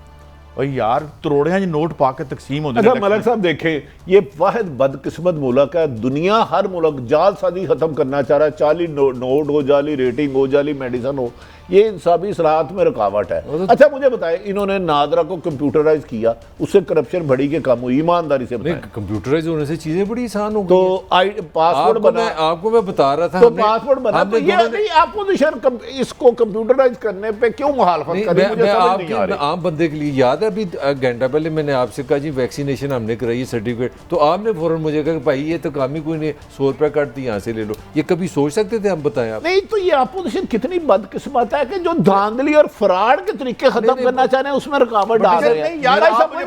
भाई यार तरोड़े हैं नोट पाके तकसीम होते हैं। मलिक साहब देखें, ये वाहिद बदकिस्मत मुल्क है, दुनिया हर मुल्क जालसाजी खत्म करना चाह रहा है, जाली नोट हो, जाली रेटिंग हो, जाली मेडिसिन हो, ये इंसाफी सलाहत में रुकावट है। अच्छा मुझे बताएं, इन्होंने नादरा को कंप्यूटराइज किया, उससे करप्शन बढ़ी के कम हुई, ईमानदारी से बताएं। कंप्यूटराइज होने से चीजें बड़ी आसान हो गई। तो पासवर्ड बना, आपको मैं बता रहा था, तो पासवर्ड बना, तो ये नहीं अपोजिशन इसको कंप्यूटराइज करने पे क्यों मुखालफत करी? मुझे समझ नहीं आ रही। आम बंदे के लिए याद है, अभी घंटा पहले मैंने आपसे कहा जी वैक्सीनेशन हमने कराई सर्टिफिकेट, तो आपने फौरन मुझे कहा भाई ये तो काम ही कोई नहीं, 100 रुपया काट दी यहाँ से ले लो। ये कभी सोच सकते थे हम? बताएं आप। नहीं तो ये अपोजिशन कितनी बदकिस्मत है कि जो धांधली और फ्रॉड के तरीके खत्म करना चाह रहे हैं उसमें रुकावट डाल रहे हैं। यार आपकी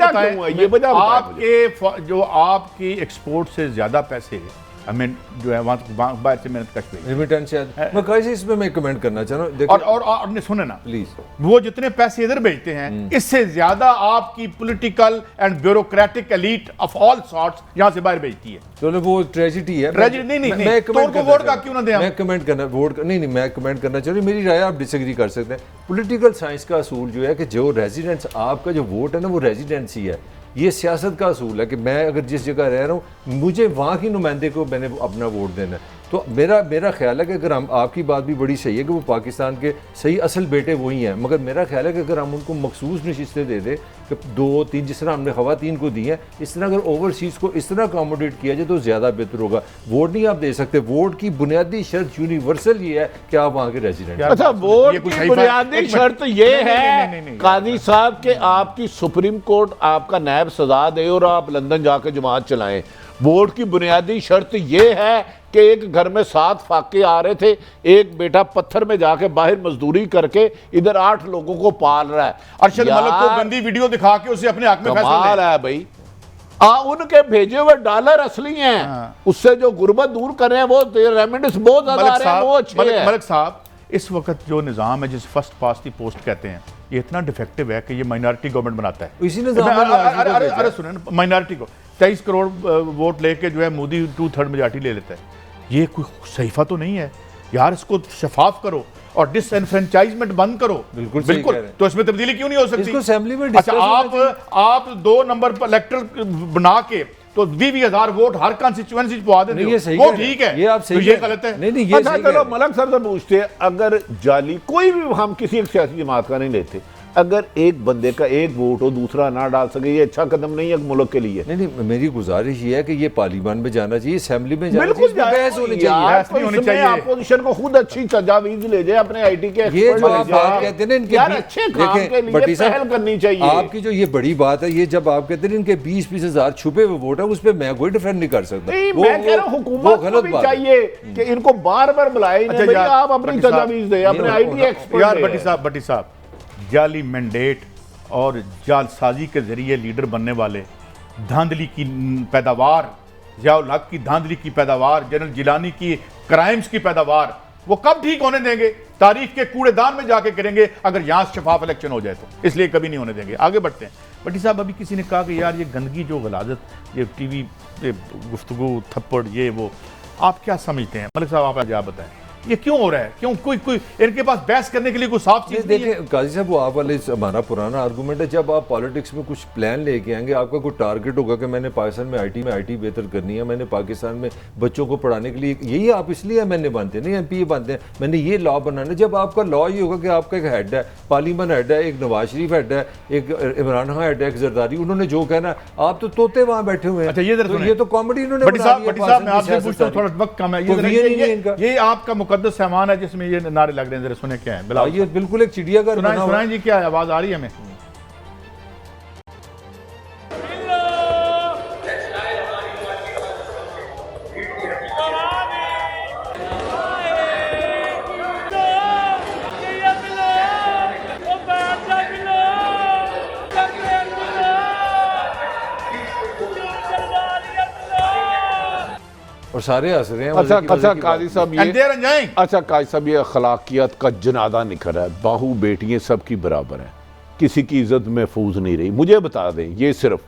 जो आपकी एक्सपोर्ट से ज्यादा पैसे हमें जो है वहाँ बाहर से मेहनत कश गई रेमिटेंस शायद मैं कहीं से इसमें मैं कमेंट करना चाह रहा हूँ देखिए और सुने ना प्लीज वो जितने पैसे इधर भेजते हैं इससे ज्यादा आपकी political and bureaucratic elite of all sorts यहाँ से बाहर भेजती है। चलो वो ट्रेजिडी है ट्रेजिडी नहीं मैं तो उनको वोट का क्यों ना दें हम? मैं कमेंट करना वोट नहीं मैं कमेंट करना चाह रही हूँ, मेरी राय आप डिसएग्री कर सकते हैं। पॉलिटिकल साइंस का असूल जो है कि जो रेजिडेंट्स आपका जो वोट है ना वो रेजिडेंसी है, ये सियासत का असूल है कि मैं अगर जिस जगह रह रहा हूँ मुझे वहाँ की नुमाइंदे को मैंने अपना वोट देना है। तो मेरा ख्याल है कि अगर हम आपकी बात भी बड़ी सही है कि वो पाकिस्तान के सही असल बेटे वही हैं, मगर मेरा ख्याल है कि अगर हम उनको मखसूस नशिस्तें दे दें कि 2-3 जिस तरह हमने ख़वातीन को दी हैं इस तरह अगर ओवरसीज़ को इस तरह अकोमोडेट किया जाए तो ज़्यादा बेहतर होगा। वोट नहीं आप दे सकते, वोट की बुनियादी शर्त यूनिवर्सल ये है कि आप वहाँ के रेजिडेंट। अच्छा, वोट की बुनियादी शर्त ये है कादी साहब कि आपकी सुप्रीम कोर्ट आपका नायब सजा दे और आप लंदन जाकर जमात चलाएं। वोट की बुनियादी शर्त ये है कि एक घर में 7 फाके आ रहे थे, एक बेटा पत्थर में जाके बाहर मजदूरी करके इधर 8 लोगों को पाल रहा है। अरशद मलिक को गंदी वीडियो दिखा के उसे अपने हक में कमाल है भाई। उनके भेजे हुए डॉलर असली हैं, उससे जो गुर्बत दूर कर रहे हैं वो रेमिटेंस बहुत ज्यादा आ रहे हैं, वो अच्छे हैं। मलिक साहब, इस वक्त जो निज़ाम है जिस फर्स्ट पास दी पोस्ट कहते हैं ये इतना डिफेक्टिव है कि ये माइनॉरिटी गवर्नमेंट बनाता है। इसी अरे सुने माइनॉरिटी को 23 करोड़ वोट लेके जो है मोदी 2/3 मेजॉरिटी ले लेता है। ये कोई सहीफा तो नहीं है यार, इसको शफाफ करो और डिसएनफ्रेंचाइजमेंट बंद करो। बिल्कुल तो इसमें तब्दीली क्यों नहीं हो सकती? इसको असेंबली में अच्छा, आप 2 नंबर पर इलेक्टोरल बना के तो 20,000 वोट हर कॉन्स्टिट्यूएंसी पहुंचा देते हो, वो ठीक है, ये आप सही तो ये गलत है। नहीं, अच्छा चलो मलक सर से पूछते हैं, अगर जाली कोई भी हम किसी एक सियासी जमात का नहीं लेते, अगर एक बंदे का एक वोट हो दूसरा ना डाल सके, ये अच्छा कदम नहीं है मुल्क के लिए। नहीं, मेरी गुजारिश ये है कि ये पार्लियामान में जाना चाहिए, असेंबली में जाना चाहिए, बहस होनी चाहिए। अपोजिशन को खुद अच्छी तजावीज ले जाए, अपने आईटी के ये जो आप बात कहते हैं ना इनके अच्छे काम के लिए पहल करनी चाहिए। आपकी जो ये बड़ी बात है, ये जब आप कहते हैं इनके 20-20 हज़ार छुपे हुए वोट है, उस पर मैं कोई डिफेंड नहीं कर सकता। मैं कह रहा हूं हुकूमत को भी चाहिए कि इनको बार-बार बुलाए, आप अपनी तजावीज दें, अपने आईटी एक्सपर्ट। यार भट्टी साहब जाली मैंडेट और जालसाजी के जरिए लीडर बनने वाले, धांधली की पैदावार, ज़ियाउल हक की धांधली की पैदावार, जनरल जिलानी की क्राइम्स की पैदावार, वो कब ठीक होने देंगे? तारीख के कूड़ेदान में जाके करेंगे अगर यहाँ शफाफ इलेक्शन हो जाए तो, इसलिए कभी नहीं होने देंगे। आगे बढ़ते हैं। भट्टी साहब, अभी किसी ने कहा कि यार ये गंदगी जो गलाजत, ये टीवी गुफ्तगू थप्पड़ ये वो, आप क्या समझते हैं? मलिक साहब आप बताएं ये क्यों हो रहा है? क्यों कोई इनके पास बहस करने के लिए कोई साफ चीज नहीं है? देखिए काजी साहब, वो आप वाले हमारा पुराना आर्गूमेंट है, जब आप पॉलिटिक्स में कुछ प्लान लेके आएंगे, आपका कोई टारगेट होगा कि मैंने पाकिस्तान में आईटी बेहतर करनी है, मैंने पाकिस्तान में बच्चों को पढ़ाने के लिए, यही आप इसलिए मैंने बनते नहीं MPA बनते हैं, मैंने ये लॉ बनाना। जब आपका लॉ ये होगा कि आपका एक हेड है, पार्लियामेंट हेड है, एक नवाज शरीफ हेड है, एक इमरान खान हेड है, एक जरदारी, उन्होंने जो कहना, आप तो तोते वहाँ बैठे हुए हैं। अच्छा, ये तो कॉमेडी इन्होंने भट्टी साहब मैं आपसे पूछता हूं, थोड़ा वक्त कम है, ये आपका मुकद्दस सामान है जिसमें ये नारे लग रहे हैं, जरा सुने क्या है? ये बिल्कुल एक चिड़ियाघर बना हुआ है। सुनाएं जी, क्या है? आवाज आ रही है हमें? और सारे हंस रहे हैं। अच्छा काजी साहब, ये अच्छा काजी साहब, ये अखलाकियत का जनादा निकल रहा है, बाहू बेटियां सबकी बराबर हैं, किसी की इज्जत महफूज नहीं रही। मुझे बता दें, ये सिर्फ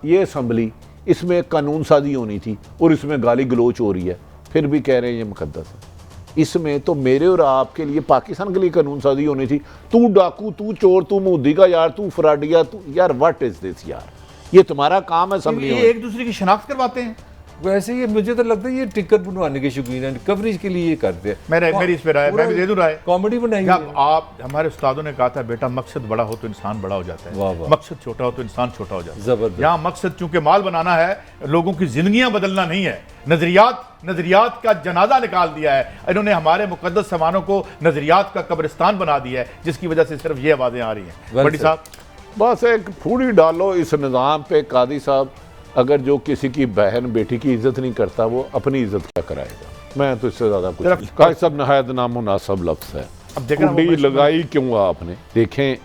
ये असम्बली, इसमें कानून साजी होनी थी और इसमें गाली गलोच हो रही है, फिर भी कह रहे हैं ये मुकद्दस है। इसमें तो मेरे और आपके लिए, पाकिस्तान के लिए कानून साजी होनी थी। तू डाकू, तू चोर, तू मोदी का यार, तू फराडिया, तू यार व्हाट इज दिस यार? ये तुम्हारा काम है असम्बली में? एक दूसरे की शनाख्त करवाते हैं। वैसे ये मुझे तो लगता है ये टिकट बनवाने के शौकीन है, कवरेज के लिए ये करते हैं। मेरी इस पे राय, मैं भी दे दूं राय। कॉमेडी बनाई। आप, हमारे उस्तादों ने कहा था बेटा मकसद बड़ा हो तो इंसान बड़ा हो जाता है, मकसद छोटा हो तो इंसान छोटा हो जाता है। जबरदस्त। यहाँ मकसद चूंकि माल बनाना है, लोगों की जिंदगियां बदलना नहीं है। नजरियात का जनाजा निकाल दिया है इन्होंने, हमारे मुकद्दस सामानों को नजरियात का कब्रिस्तान बना दिया है, जिसकी वजह से सिर्फ ये आवाजें आ रही हैं। भट्टी साहब, बस एक फूड़ी डालो इस निज़ाम पे कादी साहब। अगर जो किसी की बहन बेटी की इज्जत नहीं करता, वो अपनी इज्जत क्या कराएगा? मैं तो इससे ज्यादा कुछ काजी साहब नहायत नामुनासिब लफ्ज़ है। अब कुंडी लगाई क्यों आपने? देखें,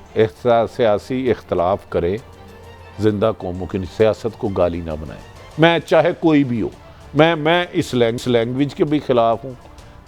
सियासी इख्तलाफ करे, जिंदा कौमों की सियासत को गाली ना बनाए। मैं चाहे कोई भी हो, मैं इस लैंग्वेज के भी खिलाफ हूँ।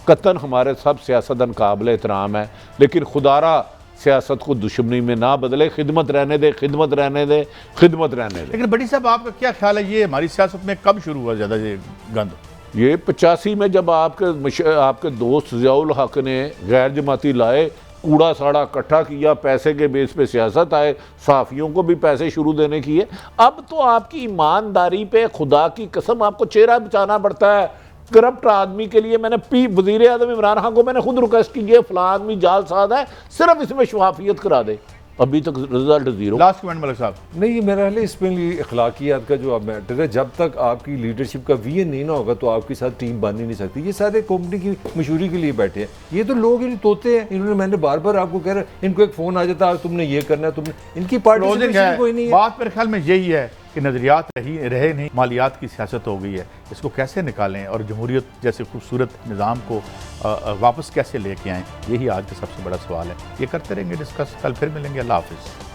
कतन हमारे सब सियासतदान काबिल एहतराम है, लेकिन खुदारा सियासत को दुश्मनी में ना बदले, खिदमत रहने दे, खिदमत रहने दे, खिदमत रहने दे। लेकिन बड़ी साहब आपका क्या ख्याल है, ये हमारी सियासत में कब शुरू हुआ ज़्यादा ये गंद? ये 85 में जब आपके दोस्त ज़ियाउल हक ने गैर जमाती लाए, कूड़ा साड़ा इकट्ठा किया, पैसे के बेस पे सियासत आए, सहाफ़ियों को भी पैसे शुरू देने किए। अब तो आपकी ईमानदारी पे खुदा की कसम आपको चेहरा बचाना पड़ता है। करप्ट आदमी के लिए मैंने वज़ीर आज़म इमरान खान को मैंने खुद रिक्वेस्ट की है, फलां आदमी जालसाज है, सिर्फ इसमें शफाफियत करा दे। अभी तक result zero. Last comment Malik साहब। नहीं, मेरा ख्याल है इसमें अखलाकियात का जो अब मैटर है, जब तक आपकी लीडरशिप का विजन नहीं ना होगा तो आपके साथ टीम बन ही नहीं सकती। ये सारे कंपनी की मशहूरी के लिए बैठे हैं, ये तो लोग इन तोते हैं। इन्होंने, मैंने बार बार आपको कह रहा, इनको एक फ़ोन आ जाता है तुमने ये करना है, तुमने, इनकी पार्टी कोई नहीं है। बात मेरे ख्याल में यही है कि नज़रियात रहे नहीं, मालियात की सियासत हो गई है। इसको कैसे निकालें और जमहूरियत जैसे खूबसूरत निज़ाम को वापस कैसे लेके आएँ, यही आज का सबसे बड़ा सवाल है। ये करते रहेंगे डिस्कस, कल फिर मिलेंगे। अल्लाह हाफ़िज़।